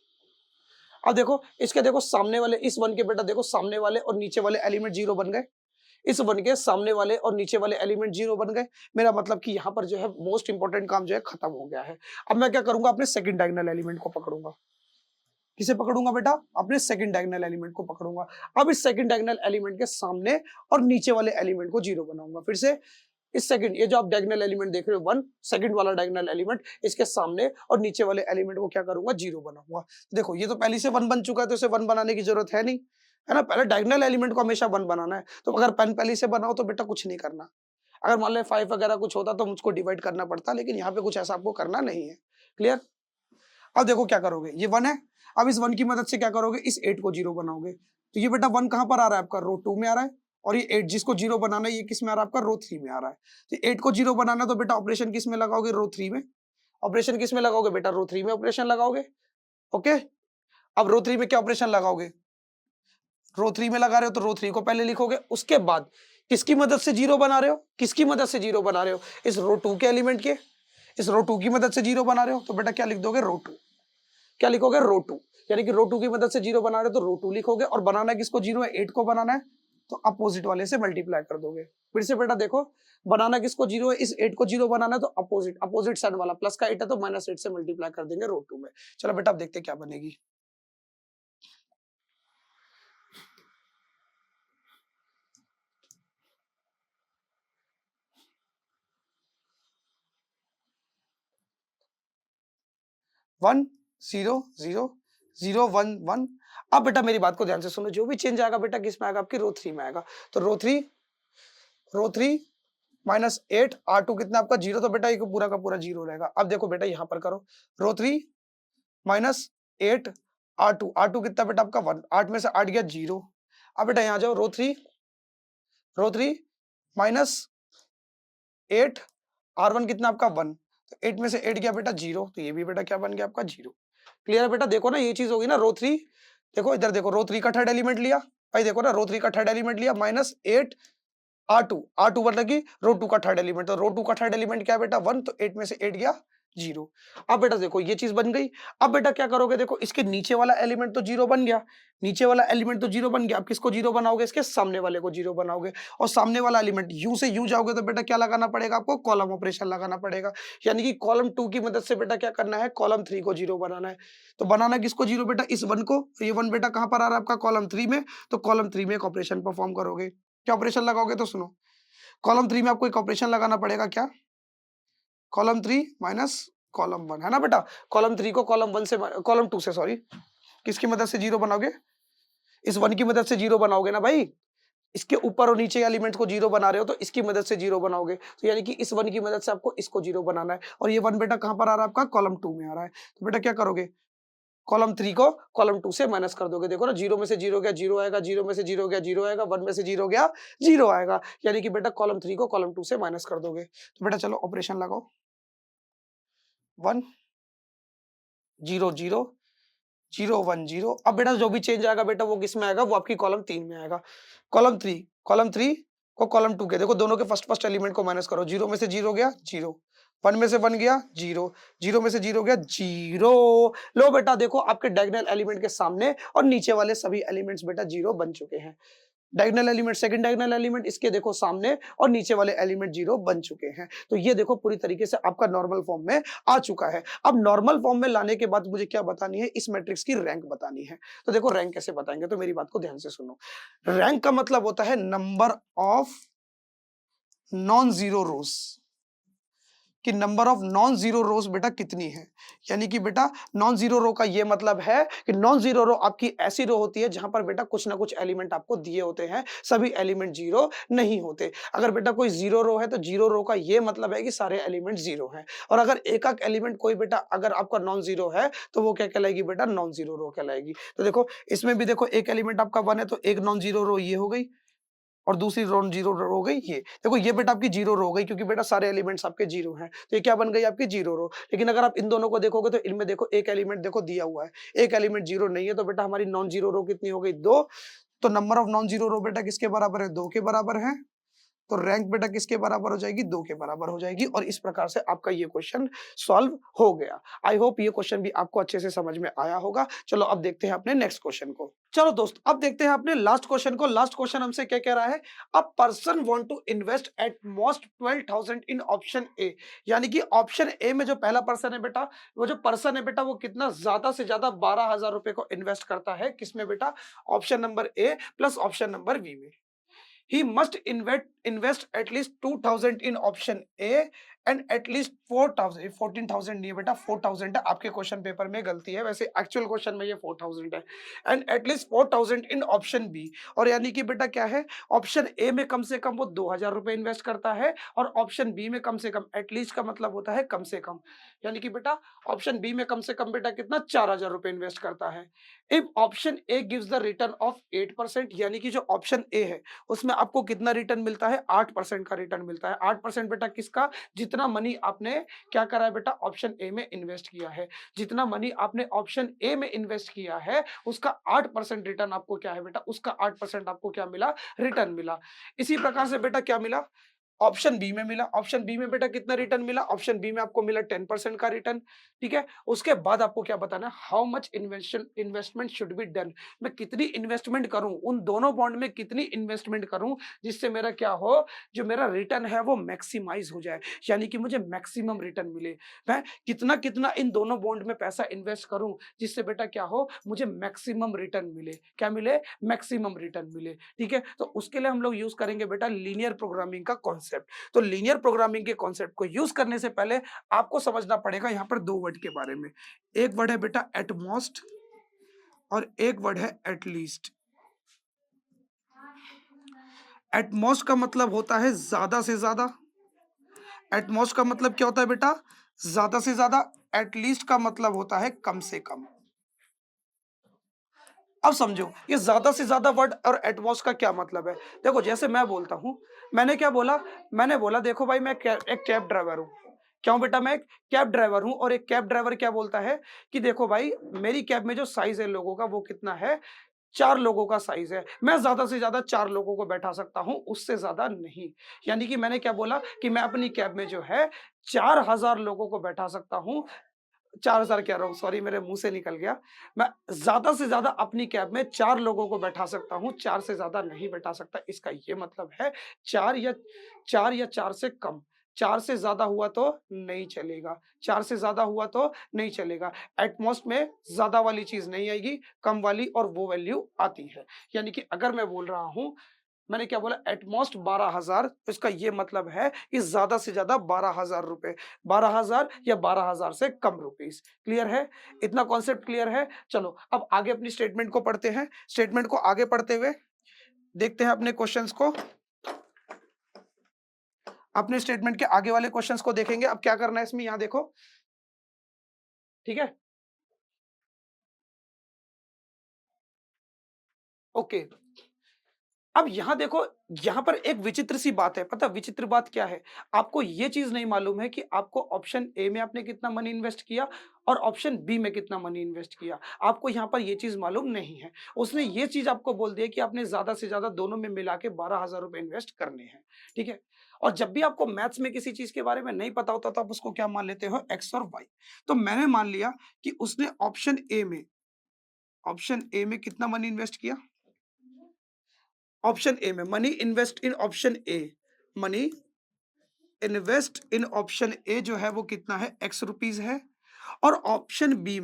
अब देखो इसके, देखो सामने वाले इस वन के बेटा देखो सामने वाले और नीचे वाले एलिमेंट जीरो बन गए, इस वन के सामने वाले और नीचे वाले एलिमेंट जीरो बन गए। मेरा मतलब कि यहाँ पर जो है मोस्ट इंपॉर्टेंट काम जो है खत्म हो गया है। अब मैं क्या करूंगा, अपने सेकंड डायगोनल एलिमेंट को पकड़ूंगा। किसे पकड़ूंगा बेटा, अपने सेकंड डायगोनल एलिमेंट को पकड़ूंगा। अब इस सेकंड डायगोनल एलिमेंट के सामने और नीचे वाले एलिमेंट को जीरो बनाऊंगा। फिर से इस सेकंड, ये जो आप डायगोनल एलिमेंट देख रहे हो वन, सेकंड वाला डायगोनल एलिमेंट, इसके सामने और नीचे वाले एलिमेंट को क्या करूंगा, जीरो बनाऊंगा। देखो ये तो पहले से वन बन चुका है, तो इसे वन बनाने की जरूरत है नहीं, है ना। पहले डायगोनल एलिमेंट को हमेशा वन बनाना है। तो अगर पेन पहले से बनाओ तो बेटा कुछ नहीं करना। अगर मान लो 5 वगैरह कुछ होता तो मुझको डिवाइड करना पड़ता, लेकिन यहाँ पे कुछ ऐसा आपको करना नहीं है। क्लियर। अब देखो क्या करोगे, ये वन है, अब इस वन की मदद से क्या करोगे, इस 8 को जीरो बनाओगे। तो ये बेटा वन कहां पर आ रहा है आपका, रो 2 में आ रहा है, और ये 8 जिसको जीरो बनाना है ये किस में आ रहा है आपका, रो 3 में आ रहा है। तो 8 को जीरो बनाना तो बेटा ऑपरेशन किस में लगाओगे, रो 3 में। ऑपरेशन किस में लगाओगे बेटा, रो 3 में ऑपरेशन लगाओगे। ओके, अब रो 3 में क्या ऑपरेशन लगाओगे, रो 3 में लगा रहे हो तो रो 3 को पहले लिखोगे, उसके बाद किसकी मदद से जीरो बना रहे हो, किसकी मदद से जीरो बना रहे हो, इस रो 2 के एलिमेंट के, इस रो 2 की मदद से जीरो बना रहे हो। तो बेटा क्या लिख दोगे, रो 2। क्या लिखोगे, रो 2, यानी कि रो 2 की मदद से जीरो बना रहे हो तो रो 2 लिखोगे। और बनाना किसको जीरो है, 8 को बनाना है, तो अपोजिट वाले से मल्टीप्लाई कर दोगे। फिर से बेटा देखो, बनाना किसको जीरो है, इस 8 को जीरो बनाना है, तो अपोजिट, अपोजिट साइड वाला प्लस का 8 है तो -8 से मल्टीप्लाई कर देंगे रो 2 में। चलो बेटा अब देखते क्या बनेगी। 1 0 0 0 1 1। अब बेटा मेरी बात को ध्यान से सुनो, जो भी चेंज आएगा बेटा किस में आएगा, आपकी रो 3 में आएगा। तो रो 3 -8 R2 कितना आपका, जीरो, तो बेटा ये पूरा का पूरा जीरो रहेगा। अब देखो बेटा यहां पर करो, रो 3 -8 R2 कितना बेटा आपका 1, 8 में से 8 गया जीरो। अब बेटा यहां जाओ, रो 3 -8 R1 कितना आपका 1, तो 8 में से 8 गया बेटा जीरो, तो ये भी बेटा क्या बन गया आपका जीरो। क्लियर है बेटा, देखो ना ये चीज होगी ना, रो 3, देखो इधर देखो, रो 3 का थर्ड एलिमेंट लिया भाई, देखो ना रो 3 का थर्ड एलिमेंट लिया, -8 R2 मतलब कि रो 2 का थर्ड एलिमेंट, तो रो 2 का थर्ड एलिमेंट क्या है बेटा 1, तो 8 में से 8 गया जीरो। अब बेटा देखो ये चीज बन गई। अब बेटा क्या करोगे, देखो इसके नीचे वाला एलिमेंट तो जीरो बन गया, नीचे वाला एलिमेंट तो जीरो बन गया। अब किसको जीरो बनाओगे, इसके सामने वाले को जीरो बनाओगे। और सामने वाला एलिमेंट यू से यू जाओगे तो बेटा क्या लगाना पड़ेगा आपको, कॉलम ऑपरेशन लगाना पड़ेगा। यानी कि कॉलम 2 की मदद से बेटा क्या करना है, कॉलम 3 को जीरो बनाना है। तो बनाना किसको जीरो बेटा, इस वन को। ये वन बेटा कहां पर आ रहा है आपका, कॉलम 3 में। तो कॉलम 3 में एक ऑपरेशन परफॉर्म करोगे। क्या ऑपरेशन लगाओगे, तो सुनो, कॉलम 3 में आपको एक ऑपरेशन लगाना पड़ेगा, क्या, कॉलम 3 माइनस कॉलम 1, है ना बेटा। कॉलम 3 को कॉलम 1 से, कॉलम 2 से सॉरी, किसकी मदद से जीरो बनाओगे, इस 1 की मदद से जीरो बनाओगे ना भाई। इसके ऊपर और नीचे एलिमेंट को जीरो बना रहे हो तो इसकी मदद से जीरो बनाओगे। तो यानी कि इस 1 की मदद से आपको इसको जीरो बनाना है। और ये 1 बेटा कहां पर आ रहा है आपका, कॉलम 2 में आ रहा है। तो बेटा क्या करोगे, कॉलम 3 को कॉलम 2 से माइनस कर दोगे। देखो ना, जीरो में से जीरो गया जीरो आएगा, जीरो में से जीरो गया जीरो आएगा, 1 में से जीरो गया जीरो आएगा। यानी कि बेटा कॉलम 3 को कॉलम 2 से माइनस कर दोगे। तो बेटा चलो ऑपरेशन लगाओ, 1 0 0 0 1 0। अब बेटा जो भी चेंज आएगा बेटा वो किस में आएगा, वो आपकी कॉलम 3 में आएगा। कॉलम 3 को कॉलम 2 के, देखो दोनों के फर्स्ट एलिमेंट को माइनस करो। जीरो में से जीरो गया जीरो, 1 में से 1 गया जीरो, जीरो में से जीरो गया जीरो। लो बेटा देखो आपके डायगोनल एलिमेंट के सामने और नीचे वाले सभी एलिमेंट्स बेटा जीरो बन चुके हैं। Diagonal element, second diagonal element, इसके देखो सामने और नीचे वाले एलिमेंट जीरो बन चुके हैं। तो ये देखो पूरी तरीके से आपका नॉर्मल फॉर्म में आ चुका है। अब नॉर्मल फॉर्म में लाने के बाद मुझे क्या बतानी है, इस मैट्रिक्स की रैंक बतानी है। तो देखो रैंक कैसे बताएंगे, तो मेरी बात को ध्यान से सुनो। रैंक का मतलब होता है number of non zero rows, कि number of non zero rows बेटा कितनी है। यानी कि बेटा नॉन जीरो रो का ये मतलब है कि नॉन जीरो रो आपकी ऐसी रो होती है जहां पर बेटा कुछ ना कुछ एलिमेंट आपको दिए होते हैं, सभी एलिमेंट जीरो नहीं होते। अगर बेटा कोई जीरो रो है तो जीरो रो का ये मतलब है कि सारे एलिमेंट जीरो हैं। और अगर एक एलिमेंट कोई बेटा अगर आपका नॉन जीरो है तो वो क्या कहलाएगी बेटा, नॉन जीरो रो कहलाएगी। तो देखो इसमें भी देखो एक एलिमेंट आपका 1 है तो एक नॉन जीरो रो ये हो गई, और दूसरी रो जीरो रो हो गई ये। देखो ये बेटा आपकी जीरो रो हो गई क्योंकि बेटा सारे एलिमेंट्स आपके जीरो हैं, तो ये क्या बन गई आपकी जीरो रो। लेकिन अगर आप इन दोनों को देखोगे तो इनमें देखो एक एलिमेंट देखो दिया हुआ है, एक एलिमेंट जीरो नहीं है, तो बेटा हमारी नॉन जीरो रो कितनी हो गई, 2। तो नंबर ऑफ नॉन जीरो रो बेटा किसके बराबर है, 2 के बराबर है। तो रैंक बेटा किसके बराबर हो जाएगी? 2 के बराबर हो जाएगी और इस प्रकार से आपका ये क्वेश्चन सॉल्व हो गया। आई होप ये क्वेश्चन भी आपको अच्छे से समझ में आया होगा। चलो अब देखते हैं अपने नेक्स्ट क्वेश्चन को। चलो दोस्त अब देखते हैं अपने लास्ट क्वेश्चन को। लास्ट क्वेश्चन हमसे क्या कह रहा है? A person want to invest at most 12,000 in option a. यानी कि ऑप्शन ए में जो पहला पर्सन है बेटा, वो जो पर्सन है बेटा वो कितना ज्यादा से ज्यादा 12,000 रुपए को इन्वेस्ट करता है किसमें बेटा? Option number a plus option number b में। He must invest at least 2,000 in option A and at least 4,000 14,000 नहीं है बेटा 4,000 है। आपके क्वेश्चन पेपर में गलती है, वैसे एक्चुअल क्वेश्चन में ये 4,000 है। And at least 4,000 in option b. और यानी कि बेटा क्या है? ऑप्शन ए में कम से कम वो 2,000 रुपए इन्वेस्ट करता है और ऑप्शन बी में कम से कम, एटलीस्ट का मतलब होता है कम से कम, यानी कि बेटा ऑप्शन बी में कम से कम बेटा कितना? 4,000 रुपए इन्वेस्ट करता है। If option A gives the return of 8%, यानी कि जो ऑप्शन ए है उसमें आपको कितना रिटर्न मिलता है? 8% का रिटर्न मिलता है। 8% बेटा किसका? जितना मनी आपने क्या करा है बेटा? ऑप्शन ए में इन्वेस्ट किया है। जितना मनी आपने ऑप्शन ए में इन्वेस्ट किया है उसका 8% रिटर्न आपको क्या है बेटा? उसका 8% आपको क्या मिला? रिटर्न मिला। इसी प्रकार से बेटा क्या मिला? ऑप्शन बी में मिला। ऑप्शन बी में बेटा कितना रिटर्न मिला? ऑप्शन बी में आपको मिला 10% का रिटर्न। ठीक है, उसके बाद आपको क्या बताना है? How much investment should be done. मैं कितनी इन्वेस्टमेंट करूं, उन दोनों बॉन्ड में कितनी इन्वेस्टमेंट करूं जिससे मेरा क्या हो, जो मेरा रिटर्न है वो मैक्सिमाइज हो जाए, यानी कि मुझे मैक्सिमम रिटर्न मिले। मैं कितना कितना इन दोनों बॉन्ड में पैसा इन्वेस्ट करूं जिससे बेटा क्या हो, मुझे मैक्सिमम रिटर्न मिले। क्या मिले? मैक्सिमम रिटर्न मिले। ठीक है, तो उसके लिए हम लोग यूज करेंगे बेटा लीनियर प्रोग्रामिंग का कॉन्सेप्ट। तो लीनियर प्रोग्रामिंग के कॉन्सेप्ट को यूज करने से पहले आपको समझना पड़ेगा यहाँ पर 2 वर्ड के बारे में। एक वर्ड है बेटा एटमोस्ट और एक वर्ड है एटलीस्ट। एटमोस्ट का मतलब होता है ज्यादा से ज्यादा। एटमोस्ट का मतलब क्या होता है बेटा? ज्यादा से ज्यादा। एटलीस्ट का मतलब होता है कम से कम। अब समझो ये ज्यादा से ज्यादा वर्ड और एटमॉस का क्या मतलब है। देखो जैसे मैं बोलता हूं, मैंने क्या बोला? मैंने बोला देखो भाई मैं एक कैब ड्राइवर हूं। क्यों बेटा? मैं एक कैब ड्राइवर हूं और एक कैब ड्राइवर क्या बोलता है कि देखो भाई मेरी कैब में जो साइज है लोगों का वो कितना है? 4 लोगों का साइज है। मैं ज्यादा से ज्यादा 4 लोगों को बैठा सकता हूं, उससे ज्यादा नहीं। यानी कि मैंने क्या बोला कि मैं अपनी कैब में जो है 4,000 लोगों को बैठा सकता हूं। 4,000 कह रहा हूँ, सॉरी मेरे मुंह से निकल गया। मैं ज्यादा से ज्यादा अपनी कैब में 4 लोगों को बैठा सकता हूँ, 4 से ज्यादा नहीं बैठा सकता। इसका ये मतलब है 4 या 4 से कम। 4 से ज्यादा हुआ तो नहीं चलेगा, 4 से ज्यादा हुआ तो नहीं चलेगा। एटमॉस्ट में ज्यादा वाली चीज नहीं आएगी, कम वाली और वो वैल्यू आती है। यानी कि अगर मैं बोल रहा हूं, मैंने क्या बोला? एटमोस्ट 12,000, इसका ये मतलब है कि ज्यादा से ज्यादा 12,000 रुपए, 12,000 या 12,000 से कम रुपीस। क्लियर है? इतना कॉन्सेप्ट क्लियर है? चलो अब आगे अपनी स्टेटमेंट को पढ़ते हैं। स्टेटमेंट को आगे पढ़ते हुए देखते हैं अपने क्वेश्चंस को। अपने स्टेटमेंट के आगे वाले क्वेश्चंस को देखेंगे। अब क्या करना है इसमें, यहां देखो। ठीक है, ओके। अब यहाँ देखो, यहाँ पर एक विचित्र सी बात है। पता विचित्र बात क्या है? आपको ये चीज नहीं मालूम है कि आपको ऑप्शन ए में आपने कितना मनी इन्वेस्ट किया और ऑप्शन बी में कितना मनी इन्वेस्ट किया। आपको यहाँ पर ये चीज मालूम नहीं है। उसने ये चीज आपको बोल दिया कि आपने ज्यादा से ज्यादा दोनों में मिला के 12,000 रुपए इन्वेस्ट करने हैं। ठीक है, और जब भी आपको मैथ्स में किसी चीज के बारे में नहीं पता होता तो आप उसको क्या मान लेते हो? एक्स और वाई। तो मैंने मान लिया कि उसने ऑप्शन ए में कितना मनी इन्वेस्ट किया? ऑप्शन ए में money invest in option A, money invest in option ए जो है वो कितना है? एक्स रुपीज है। और ऑप्शन बी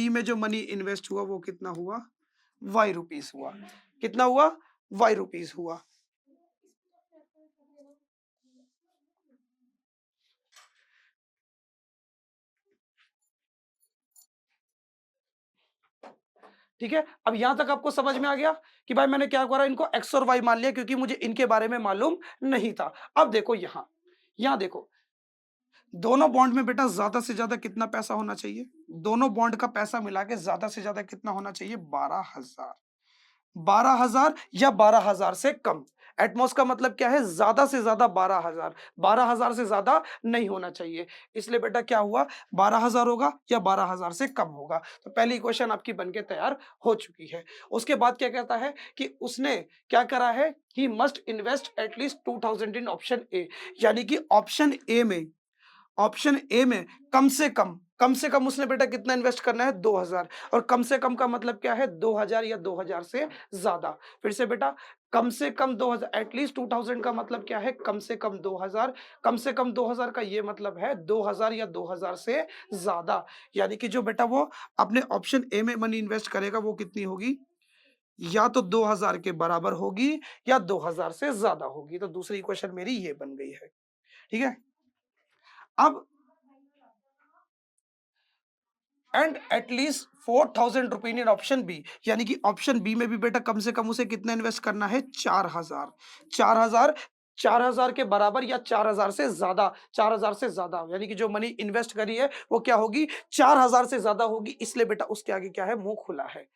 में जो मनी इन्वेस्ट हुआ वो कितना हुआ? वाई रुपीज हुआ। कितना हुआ? वाई रुपीज हुआ। ठीक है, अब यहां तक आपको समझ में आ गया कि भाई मैंने क्या करा? इनको एक्स और वाई मान लिया क्योंकि मुझे इनके बारे में मालूम नहीं था। अब देखो यहां देखो, दोनों बॉन्ड में बेटा ज्यादा से ज्यादा कितना पैसा होना चाहिए? दोनों बॉन्ड का पैसा मिला के ज्यादा से ज्यादा कितना होना चाहिए? 12,000। 12,000 या 12,000 से कम। एटमॉस का मतलब क्या है, ज्यादा से ज्यादा 12,000, 12,000 से ज्यादा नहीं होना चाहिए। इसलिए बेटा क्या हुआ, 12,000 होगा या 12,000 से कम होगा। तो पहली इक्वेशन आपकी बनके तैयार हो चुकी है। उसके बाद क्या कहता है कि उसने क्या करा है, he must invest at least 2,000 in option a, यानी कि ऑप्शन ए में कम से कम उसने बेटा कितना इन्वेस्ट करना है, 2,000। और कम से कम का मतलब क्या है, 2,000 या 2,000 से ज्यादा। फिर से बेटा, कम से कम 2,000, एटलीस्ट 2,000 का मतलब क्या है, कम से कम 2,000। कम से कम 2,000 का ये मतलब है 2,000 या 2,000 से ज्यादा। यानी कि जो बेटा वो अपने ऑप्शन ए में मनी इन्वेस्ट करेगा वो कितनी होगी, या तो 2,000 के बराबर होगी या 2,000 से ज्यादा होगी। तो दूसरी क्वेश्चन मेरी ये बन गई है। ठीक है, अब and at least 4,000 rupees in option b, यानी कि ऑप्शन बी में भी बेटा कम से कम उसे कितना इन्वेस्ट करना है, 4,000। 4,000, 4,000 के बराबर या 4,000 से ज्यादा, 4,000 से ज्यादा, यानी कि जो मनी इन्वेस्ट करी है वो क्या होगी, 4,000 से ज्यादा होगी। इसलिए बेटा उसके आगे क्या है, मुंह खुला है।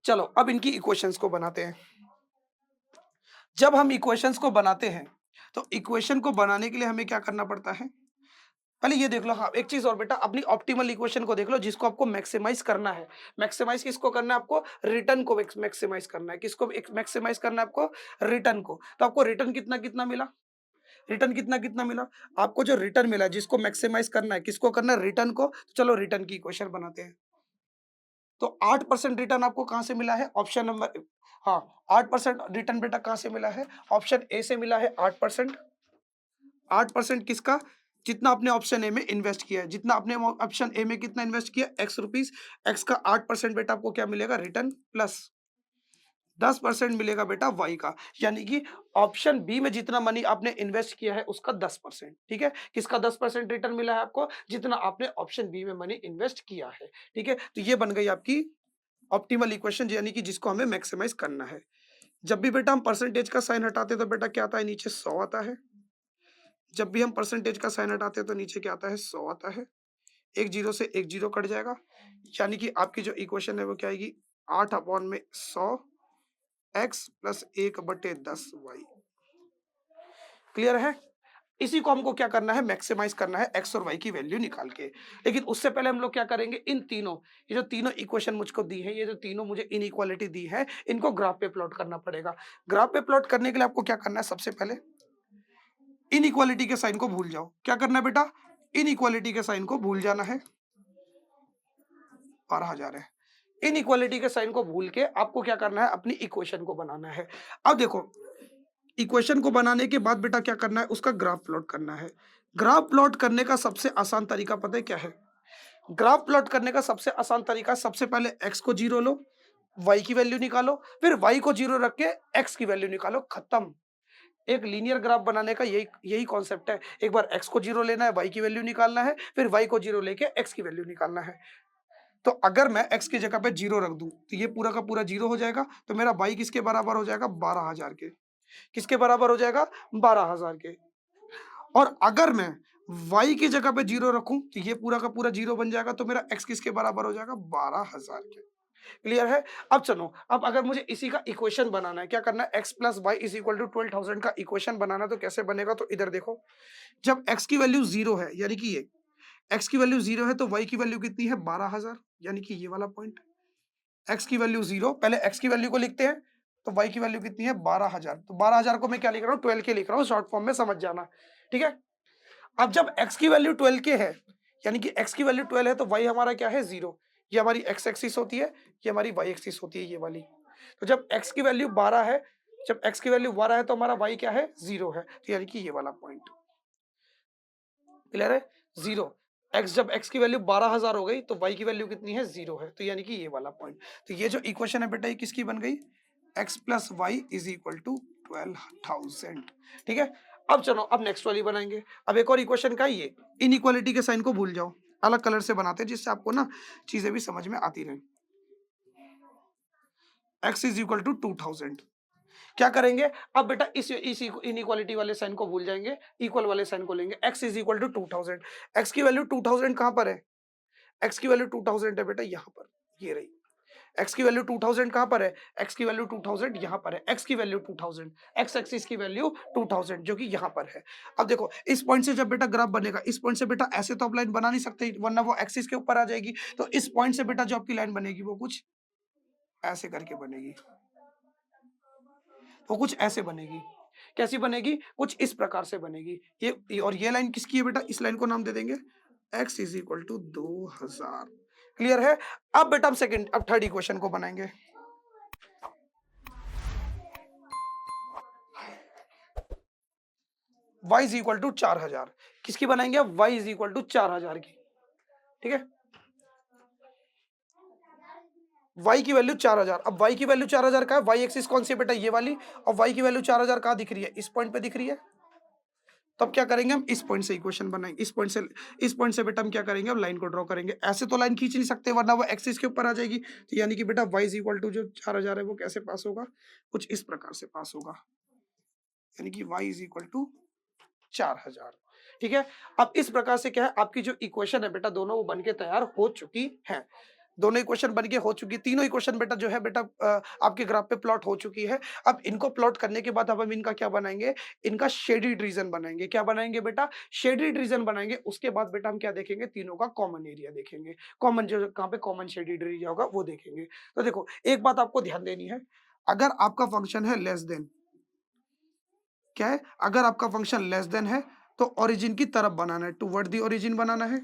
चलो अब इनकी इक्वेशंस को बनाते हैं। जब हम इक्वेशंस को बनाते हैं तो इक्वेशन को बनाने के लिए हमें क्या करना पड़ता है, पहले ये देख लो। हाँ, एक चीज और बेटा, अपनी ऑप्टिमल इक्वेशन को देख लो जिसको आपको मैक्सिमाइज करना है। मैक्सिमाइज किसको करना है, आपको रिटर्न को मैक्सिमाइज करना है। किसको मैक्सिमाइज करना है, आपको रिटर्न को। तो आपको रिटर्न कितना कितना मिला, रिटर्न कितना कितना मिला, आपको जो रिटर्न मिला जिसको मैक्सिमाइज करना है, किसको करना है, रिटर्न को। तो चलो रिटर्न की इक्वेशन बनाते हैं। तो 8% रिटर्न आपको कहां से मिला है, ऑप्शन नंबर, हाँ 8% रिटर्न बेटा कहां से मिला है, ऑप्शन ए से मिला है 8%। 8% किसका, जितना आपने ऑप्शन ए में इन्वेस्ट किया है, जितना आपने ऑप्शन ए में कितना इन्वेस्ट किया, एक्स रुपीज, एक्स का 8% बेटा आपको क्या मिलेगा, रिटर्न, प्लस 10% मिलेगा बेटा वाई का। यानी कि ऑप्शन बी में जितना मनी आपने इन्वेस्ट किया है उसका 10%। ठीक है, किसका 10% रिटर्न मिला है आपको, जितना आपने ऑप्शन बी में मनी इन्वेस्ट किया है। ठीक है, तो ये बन गई आपकी ऑप्टिमल इक्वेशन, यानी कि जिसको हमें मैक्सिमाइज करना है। जब भी बेटा हम परसेंटेज का साइन हटाते हैं तो बेटा क्या आता है, नीचे 100 आता है। जब भी हम परसेंटेज का साइन हटाते हैं तो नीचे क्या आता है, 100 आता है। एक जीरो से एक जीरो कट जाएगा, यानी कि आपकी जो इक्वेशन है वो क्या आएगी, 8/100 एक्स प्लस 1/10 वाई। क्लियर है। इसी को हमको क्या करना है, मैक्सिमाइज करना है, एक्स और वाई की वैल्यू निकाल के। लेकिन उससे पहले हम लोग क्या करेंगे, इन तीनों, ये जो तीनों इक्वेशन मुझको दी है, ये जो तीनों मुझे इनइक्वालिटी दी है, इनको ग्राफ पे प्लॉट करना पड़ेगा। ग्राफ पे प्लॉट करने के लिए आपको क्या करना है, सबसे पहले इनइक्वालिटी के साइन को भूल जाओ। क्या करना है बेटा, इनइक्वालिटी के साइन को भूल जाना है। 12,000 है। इनइक्वालिटी के साइन को भूल के आपको क्या करना है, अपनी इक्वेशन को बनाना है। अब देखो, इक्वेशन को बनाने के बाद बेटा क्या करना है, उसका ग्राफ प्लॉट करना है। ग्राफ प्लॉट करने का सबसे आसान तरीका पता है क्या है, ग्राफ प्लॉट करने का सबसे आसान तरीका, सबसे पहले x को 0 लो, y की वैल्यू निकालो, फिर y को 0 रख के x की वैल्यू निकालो, खत्म। एक लीनियर ग्राफ बनाने का यही यही कॉन्सेप्ट है। एक बार x को 0 लेना है, y की वैल्यू निकालना है, फिर y को 0 लेके x की वैल्यू निकालना है। तो अगर मैं x की जगह पे 0 रख दूं तो ये पूरा का पूरा 0 हो जाएगा। तो मेरा y किसके बराबर हो जाएगा, 12,000 के। किसके बराबर हो जाएगा, 12,000 के। और अगर मैं y की जगह पे 0 रखूं तो ये पूरा का पूरा 0 बन जाएगा। तो मेरा x किसके बराबर हो जाएगा, 12,000 के। क्लियर है। अब चलो, अब अगर मुझे इसी का इक्वेशन बनाना है, क्या करना है, x plus y is equal to 12,000 का इक्वेशन बनाना। तो कैसे बनेगा, तो इधर देखो, जब x की वैल्यू 0 है, यानी कि ये x की वैल्यू 0 है, तो y की वैल्यू कितनी है, 12,000, यानी कि ये वाला पॉइंट। x की वैल्यू 0, पहले x की वैल्यू को लिखते हैं, तो y की वैल्यू कितनी है, 12,000। तो 12,000 को मैं क्या लिख रहा हूँ, 12 के लिख रहा हूँ, शॉर्ट फॉर्म में समझ जाना। ठीक है, अब जब x की वैल्यू 12 के है, यानी कि x की वैल्यू 12 है, तो y हमारा क्या है, 0। ये हमारी x एक्सिस होती है, ये हमारी y एक्सिस होती है, ये वाली। तो जब x की वैल्यू 12 है, जब x की वैल्यू 12 है तो हमारा y क्या है, 0 है। तो यानी कि ये वाला पॉइंट। क्लियर है, 0। x, जब x की वैल्यू 12,000 हो गई तो y की वैल्यू कितनी है, 0 है। तो यानी कि ये वाला पॉइंट। तो ये जो इक्वेशन है बेटा, ये किसकी बन गई, x plus y is equal to 12,000। ठीक है, अब चलो, अब नेक्स्ट वाली बनाएंगे। अब एक और इक्वेशन का ये इनइक्वालिटी के साइन को भूल जाओ, अलग कलर से बनाते हैं जिससे आपको ना चीजें भी समझ में आती रहे। x is equal to 2,000। क्या करेंगे, अब बेटा इस इनइक्वालिटी वाले साइन को भूल जाएंगे, इक्वल वाले साइन को लेंगे। x is equal to 2,000। x की वैल्यू 2,000 कहां पर है, x की वैल्यू 2,000 है बेटा यहाँ पर, ये रही। x की वैल्यू 2000 कहां पर है, x की वैल्यू 2000 यहां पर है, x की वैल्यू 2000, x एक्सिस की वैल्यू 2000 जो कि यहां पर है। अब देखो इस पॉइंट से जब बेटा ग्राफ बनेगा, इस पॉइंट से बेटा ऐसे तो आप लाइन बना नहीं सकते वरना वो एक्सिस के ऊपर आ जाएगी, तो इस पॉइंट से बेटा जो आपकी लाइन बनेगी वो कुछ ऐसे करके बनेगी, वो कुछ ऐसे बनेगी। कैसी बनेगी, कुछ इस प्रकार से बनेगी। ये और ये लाइन किसकी है बेटा, इस लाइन को नाम दे देंगे x is equal to 2000। Clear है। अब बेटा अब थर्ड इक्वेशन को बनाएंगे। y इज इक्वल टू 4000 किसकी बनाएंगे, y इज इक्वल टू 4000 की। ठीक है, y की वैल्यू 4000। अब y की वैल्यू 4000 का है, y एक्सिस कौन सी है बेटा, ये वाली, और y की वैल्यू 4000 कहां दिख रही है, इस पॉइंट पे दिख रही है। तब क्या करेंगे हम, इस पॉइंट से इक्वेशन बनाएंगे, इस पॉइंट से बेटा हम क्या करेंगे, अब लाइन को ड्रॉ करेंगे। ऐसे तो लाइन खींच नहीं सकते वरना वो एक्सिस के ऊपर आ जाएगी, तो यानी कि बेटा y इज इक्वल टू जो 4000 है वो कैसे पास होगा, कुछ इस प्रकार से पास होगा, यानी कि y इज इक्वल टू 4000। ठीक है, अब इस प्रकार से क्या है, आपकी जो इक्वेशन है बेटा दोनों वो बनके तैयार हो चुकी है। दोनों इक्वेशन बनके हो चुकी, तीनों इक्वेशन बेटा जो है बेटा आपके ग्राफ पे प्लॉट हो चुकी है। अब इनको प्लॉट करने के बाद अब हम इनका क्या बनाएंगे, इनका शेडेड रीजन बनाएंगे। क्या बनाएंगे बेटा, शेडेड रीजन बनाएंगे। उसके बाद बेटा हम क्या देखेंगे, तीनों का कॉमन एरिया देखेंगे, कॉमन जो कहाँ पे कॉमन शेडेड एरिया होगा वो देखेंगे। तो देखो एक बात आपको ध्यान देनी है, अगर आपका फंक्शन है लेस देन, क्या है, अगर आपका फंक्शन लेस देन है तो ओरिजिन की तरफ बनाना है, टुवर्ड दी ओरिजिन बनाना है।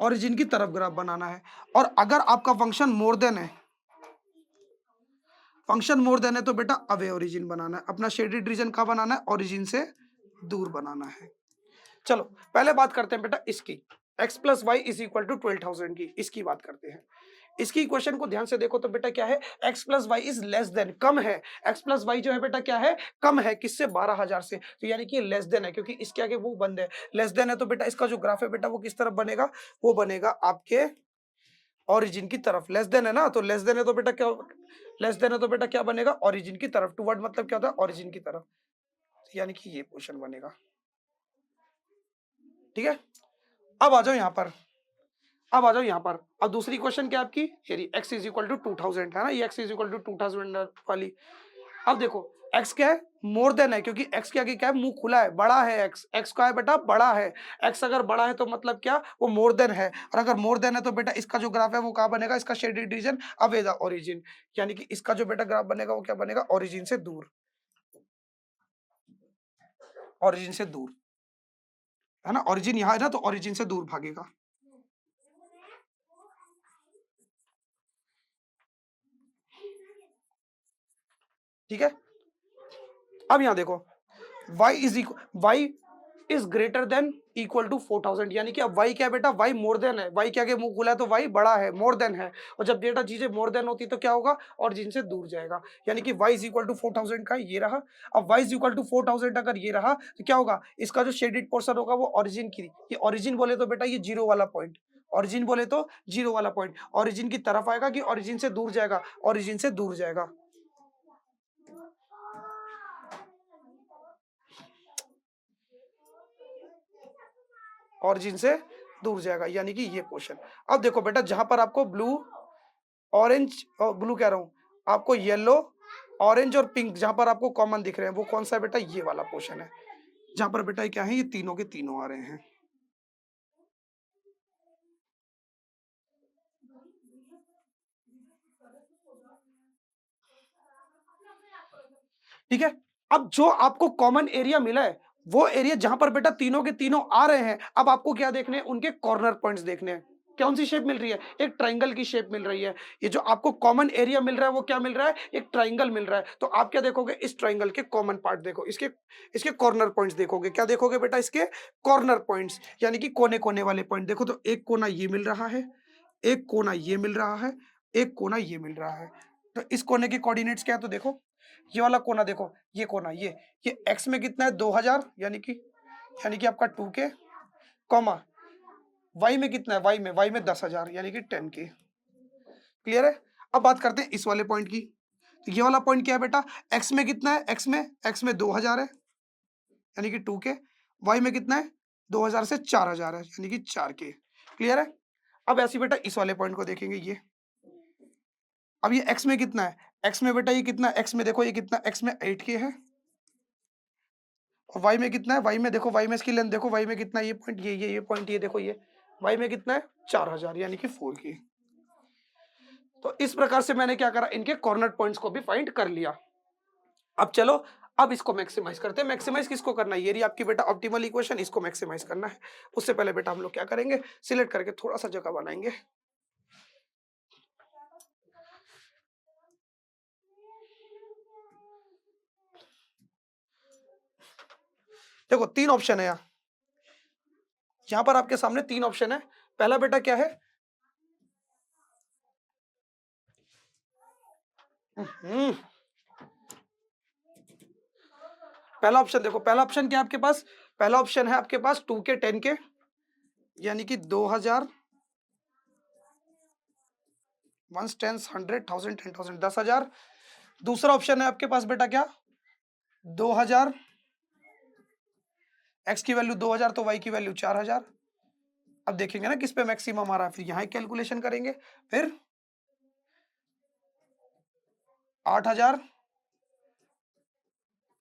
ओरिजिन की तरफ ग्राफ बनाना है। और अगर आपका फंक्शन मोर देन है, फंक्शन मोर देन है तो बेटा अवे ओरिजिन बनाना है, अपना शेडेड रीजन कहाँ बनाना है, ओरिजिन से दूर बनाना है। चलो पहले बात करते हैं बेटा इसकी, x plus y is equal to 12,000 की, इसकी बात करते हैं। इसकी इक्वेशन को ध्यान से देखो तो बेटा क्या है, x plus y is less than, कम है। x प्लस वाई जो है बेटा क्या है, कम है, किससे, 12,000 से, तो यानी कि लेस देन है, क्योंकि इसके आगे वो बंद है। लेस देन है तो बेटा इसका जो ग्राफ है बेटा वो किस तरफ बनेगा, वो बनेगा आपके ओरिजिन की तरफ। लेस देन है ना, तो लेस देन है तो बेटा क्या, लेस देन है तो बेटा क्या बनेगा, ओरिजिन की तरफ। टुवर्ड मतलब क्या होता है, ओरिजिन की तरफ, यानी कि ये पोर्शन बनेगा। ठीक है, अब आ जाओ यहाँ पर, अब आ जाओ यहाँ पर। अब दूसरी क्वेश्चन क्या आपकी, ये x इज इक्वल टू 2000 है ना, ये x इज इक्वल टू 2000 वाली। अब देखो x क्या है, मोर देन है, क्योंकि x के आगे क्या है, मुंह खुला है, बड़ा है x का है बेटा बड़ा है। x अगर बड़ा है तो मतलब क्या, वो मोर देन है, और अगर मोर देन है तो बेटा इसका जो ग्राफ है वो कहाँ बनेगा, इसका shaded region away the origin, यानी कि इसका जो बेटा ग्राफ बनेगा वो क्या बनेगा, ओरिजिन से दूर, ओरिजिन से दूर, है ना, ओरिजिन यहाँ है ना तो ओरिजिन से दूर भागेगा। ठीक है, अब यहां देखो y is greater than equal to 4000, यानी कि अब y क्या है बेटा, y मोर देन है, y के आगे मुंह खुला है तो y बड़ा है, मोर देन है, और जब डेटा चीजें मोर देन होती तो क्या होगा, और जिनसे दूर जाएगा, यानी कि y इज इक्वल टू 4000 का ये रहा। अब y इज इक्वल टू 4000 अगर ये रहा तो क्या होगा, इसका जो शेडेड पोर्शन होगा वो ओरिजिन की, ये ओरिजिन बोले तो बेटा ये जीरो वाला पॉइंट, ओरिजिन बोले तो जीरो वाला पॉइंट, ओरिजिन की तरफ आएगा कि ओरिजिन से दूर जाएगा, ओरिजिन से दूर जाएगा। ओरिजिन से दूर जाएगा, यानी कि ये पोर्शन। अब देखो बेटा जहां पर आपको ब्लू, ऑरेंज और ब्लू कह रहा हूं, आपको येलो, ऑरेंज और पिंक जहां पर आपको कॉमन दिख रहे हैं वो कौन सा है बेटा, ये वाला पोर्शन है, जहां पर बेटा क्या है, ये तीनों के तीनों आ रहे हैं। ठीक है, अब जो आपको कॉमन एरिया मिला है वो एरिया जहां पर बेटा तीनों के तीनों आ रहे हैं, अब आपको क्या देखने हैं, उनके कॉर्नर पॉइंट्स देखने हैं। कौन सी शेप मिल रही है, एक ट्रायंगल की शेप मिल रही है। ये जो आपको कॉमन एरिया मिल रहा है वो क्या मिल रहा है, एक ट्रायंगल मिल रहा है। तो आप क्या देखोगे, इस ट्रायंगल के कॉमन पार्ट देखो, इसके इसके कॉर्नर पॉइंट्स देखोगे। क्या देखोगे बेटा, इसके कॉर्नर पॉइंट्स, यानी कि कोने कोने वाले पॉइंट देखो। तो एक कोना ये मिल रहा है, एक कोना ये मिल रहा है, एक कोना ये मिल रहा है। तो इस कोने के कोऑर्डिनेट्स क्या है, तो देखो ये वाला कोना देखो, ये कोना ये x में कितना है, 2000, यानी कि आपका 2k, कॉमा y में कितना है, y में 10,000 यानी कि 10k। क्लियर है। अब बात करते हैं इस वाले पॉइंट की। तो ये वाला पॉइंट क्या है बेटा, x में कितना है, x में 2000 है यानी कि 2k, y में कितना है, 2000 से 4000 है, यानी कि 4K। क्लियर है? अब ऐसे बेटा इस वाले पॉइंट को देखेंगे ये। अब ये x में कितना है? x में बेटा ये कितना है? x में देखो ये कितना, x में 8K है। और y में कितना है? y में देखो, y में इसकी लेंथ देखो, y में कितना है? ये पॉइंट, ये पॉइंट, ये देखो, ये y में कितना है? 4000, यानी कि 4K। तो इस प्रकार से मैंने क्या करा, इनके कॉर्नर पॉइंट्स को भी फाइंड कर लिया। अब चलो, अब इसको मैक्सिमाइज करते हैं। मैक्सिमाइज किसको करना है? ये रही आपकी बेटा ऑप्टिमल इक्वेशन, इसको मैक्सिमाइज करना है। उससे पहले बेटा हम लोग क्या करेंगे, सिलेक्ट करके थोड़ा सा जगह बनाएंगे। देखो 3 ऑप्शन है यहां पर आपके सामने 3 ऑप्शन है। पहला बेटा क्या है, पहला ऑप्शन देखो, पहला ऑप्शन क्या है आपके पास? पहला ऑप्शन है आपके पास 2K 10K, यानी कि 2000, 1 10 100 1000 10,000 10,000। दूसरा ऑप्शन है आपके पास बेटा क्या, 2000, x की वैल्यू 2000 तो y की वैल्यू 4000। अब देखेंगे ना किस पे मैक्सिमम आ रहा है, फिर यहां कैलकुलेशन करेंगे। फिर 8000,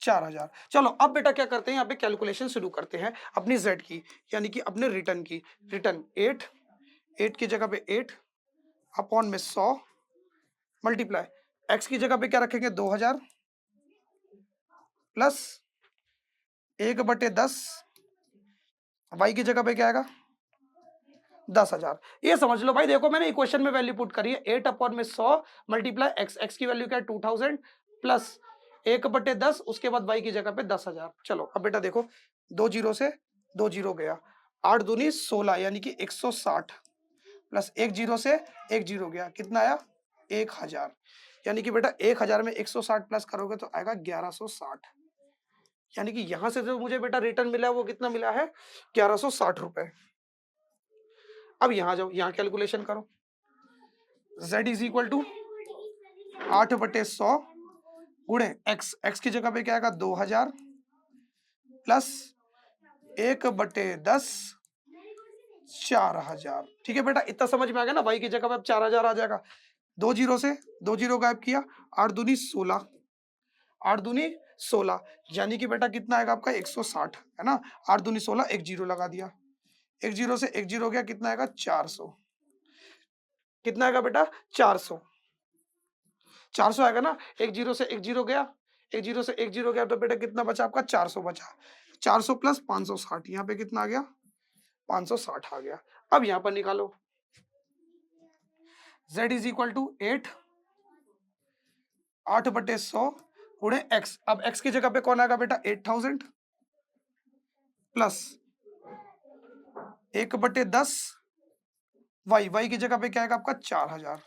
4000। चलो अब बेटा क्या करते हैं, यहाँ पे कैलकुलेशन शुरू करते हैं अपनी z की, यानी कि अपने रिटर्न की। रिटर्न 8 की जगह पे 8 अपॉन में 100 मल्टीप्लाई x की जगह पे क्या रखेंगे, 2000 प्लस 1/10, y की जगह पे क्या आएगा, 10,000। ये समझ लो भाई, देखो मैंने इक्वेशन में वैल्यू पुट करी है, 8 अपॉन में 100 मल्टीप्लाई x की वैल्यू क्या है 2000 प्लस 1/10, उसके बाद y की जगह पे 10,000। चलो अब बेटा देखो, 2 जीरो से 2 जीरो गया, 8 दूनी 16, यानी कि 160 प्लस 1 जीरो से 1 जीरो गया, कितना आया 1000। यानी कि बेटा 1000 में 160 प्लस करोगे तो आएगा 1160। यानी कि यहां से जो मुझे बेटा रिटर्न मिला है वो कितना मिला है, 1160 रुपए। अब यहां जाओ, यहां कैलकुलेशन करो, z इज इक्वल टू 8/100 गुणे x की जगह पे क्या आएगा 2000 प्लस 1/10 4000। ठीक है बेटा, इतना समझ में आ गया ना, y की जगह पे अब 4000 आ जाएगा। 2 जीरो से 2 जीरो गायब किया, 8 दूनी 16, 8 दूनी 16, यानी कि बेटा कितना आएगा आपका 160, है ना। 8 दूनी 16, 1 जीरो लगा दिया, 1 जीरो से 1 जीरो गया, कितना आएगा 400। कितना आएगा बेटा 400, 400 आएगा ना। 1 जीरो से 1 जीरो गया, 1 जीरो से 1 जीरो गया, तो बेटा कितना बचा आपका 400 बचा। 400 प्लस 560, यहाँ पे कितना आ गया 560 आ गया। अब यहाँ पर निकालो, z इज इक्वल टू 8/100 गुणे x। अब x की जगह पे कौन आएगा बेटा 8000 प्लस 1/10 y की जगह पे क्या आएगा आपका 4000।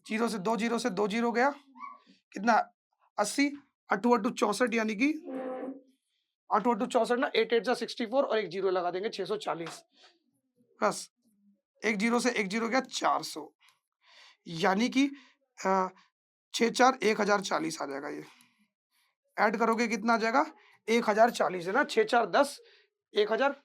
जीरो से 2 जीरो से 2 जीरो गया, कितना 80, 8 8 64, यानी कि 8 8 64 ना, 8 8 64 और 1 जीरो लगा देंगे 640 प्लस 1 जीरो से 1 जीरो गया 400, यानी कि 6 4 1040 आ जाएगा। ये ऐड करोगे कितना आ जाएगा 1040, है ना। 6 4 10 1000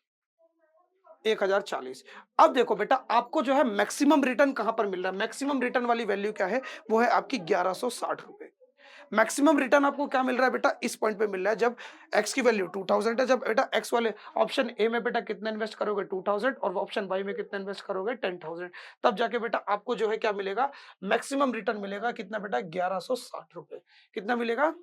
1040। अब देखो बेटा, आपको जो है मैक्सिमम रिटर्न कहां पर मिल रहा है, मैक्सिमम रिटर्न वाली वैल्यू क्या है, वो है आपकी 1160 रुपए। मैक्सिमम रिटर्न आपको क्या मिल रहा है बेटा, इस पॉइंट पे मिल रहा है जब x की वैल्यू 2000 है। जब बेटा x वाले ऑप्शन ए में बेटा कितना इन्वेस्ट करोगे 2000 और ऑप्शन वाई में कितना इन्वेस्ट करोगे 10,000, तब जाके बेटा आपको जो है क्या मिलेगा, मैक्सिमम रिटर्न मिलेगा। कितना बेटा 1160 रुपए। कितना मिलेगा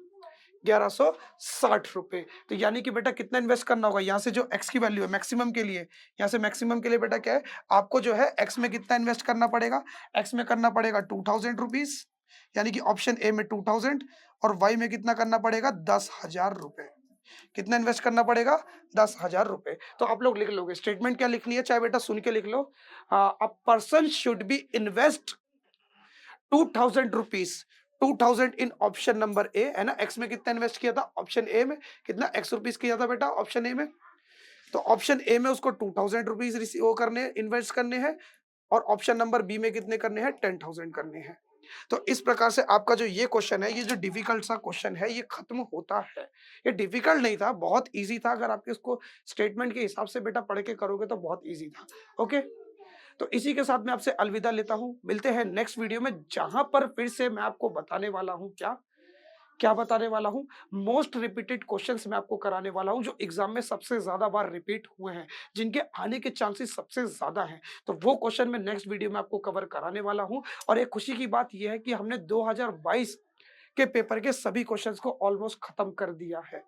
1160 रुपए। तो यानी कि बेटा कितना इन्वेस्ट करना होगा, यहाँ से जो x की वैल्यू है मैक्सिमम के लिए, यहाँ से मैक्सिमम के लिए बेटा क्या है, आपको जो है x में कितना इन्वेस्ट करना पड़ेगा, x में करना पड़ेगा 2000 रुपीज, यानी कि ऑप्शन ए में 2000, और वाई में कितना करना पड़ेगा 10,000 रुपए। कितना इन्वेस्ट करना पड़ेगा 10,000 रुपए। तो आप लोग लिख लोगे, स्टेटमेंट क्या लिखनी है चाहे बेटा सुन के लिख लो, a person should be invest 2000 rupees, 2000 in option number A, है ना। एक्स में कितना इन्वेस्ट किया था ऑप्शन ए में, कितना x रुपीज किया था बेटा ऑप्शन ए में, तो ऑप्शन ए में उसको 2000 रुपीज वो करने इन्वेस्ट करने हैं, और ऑप्शन नंबर बी में कितने करने हैं 10,000 करने हैं। तो इस प्रकार से आपका जो ये क्वेश्चन है, ये जो डिफिकल्ट सा क्वेश्चन है, ये खत्म होता है। ये डिफिकल्ट नहीं था, बहुत ईज़ी था। अगर आप इसको स्टेटमेंट के हिसाब से बेटा पढ़ के करोगे तो बहुत ईज़ी था। ओके? तो इसी के साथ मैं आपसे अलविदा लेता हूँ। मिलते हैं नेक्स्ट वीडियो में, जहाँ पर फिर से मैं आपको बताने वाला हूँ क्या? क्या बताने वाला हूँ? मोस्ट रिपीटेड क्वेश्चंस मैं आपको कराने वाला हूँ, जो एग्ज़ाम में सबसे ज़्यादा बार रिपीट हुए हैं, जिनके आने के चांसेस सबसे ज़्यादा हैं। तो वो क्वेश्चन मैं नेक्स्ट वीडियो में आपको कवर कराने वाला हूँ। और एक खुशी की बात ये है कि हमने 2022 के पेपर के सभी क्वेश्चंस को ऑलमोस्ट खत्म कर दिया है।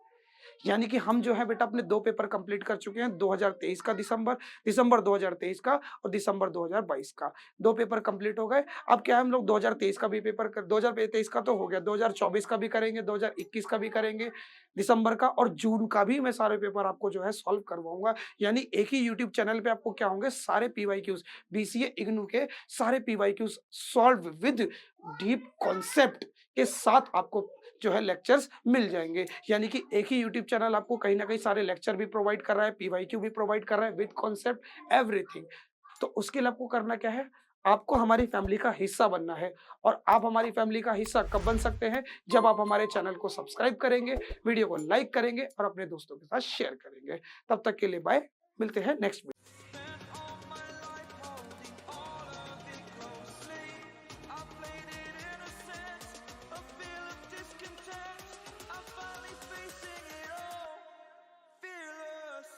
यानी कि हम जो है बेटा अपने 2 पेपर कंप्लीट कर चुके हैं, 2023 का दिसंबर 2023 का और दिसंबर 2022 का। 2 पेपर कंप्लीट हो गए। अब क्या है, हम लोग 2023 का भी पेपर कर 2023 का तो हो गया, 2024 का भी करेंगे, 2021 का भी करेंगे, दिसंबर का और जून का भी मैं सारे पेपर आपको जो है सॉल्व करवाऊँगा। यानी एक ही यूट्यूब चैनल पे आपको क्या होंगे, सारे पीवाईक्यूज़, बीसीए इग्नू के सारे PYQs solve with deep concept के साथ आपको जो है लेक्चर्स मिल जाएँगे। यानी कि एक ही यूट्यूब चैनल आपको कहीं न कहीं सारे लेक्चर भी प्रोवाइड कर रहा है, पीवाईक्यू भी प्रोवाइड कर रहा है विद कॉन्सेप्ट एवरीथिंग। तो उसके लिए आपको करना क्या है? आपको हमारी फैमिली का हिस्सा बनना है। और आप हमारी फैमिली का हिस्सा कब बन सकते हैं? जब आप हमारे चैनल को सब्सक्राइब करेंगे, वीडियो को लाइक करेंगे और अपने दोस्तों के साथ शेयर करेंगे। तब तक के लिए बाय, मिलते हैं next video. Spent all my life holding all of it closely. I played it innocent, a feel of discontent. I'm finally facing it all, fearless.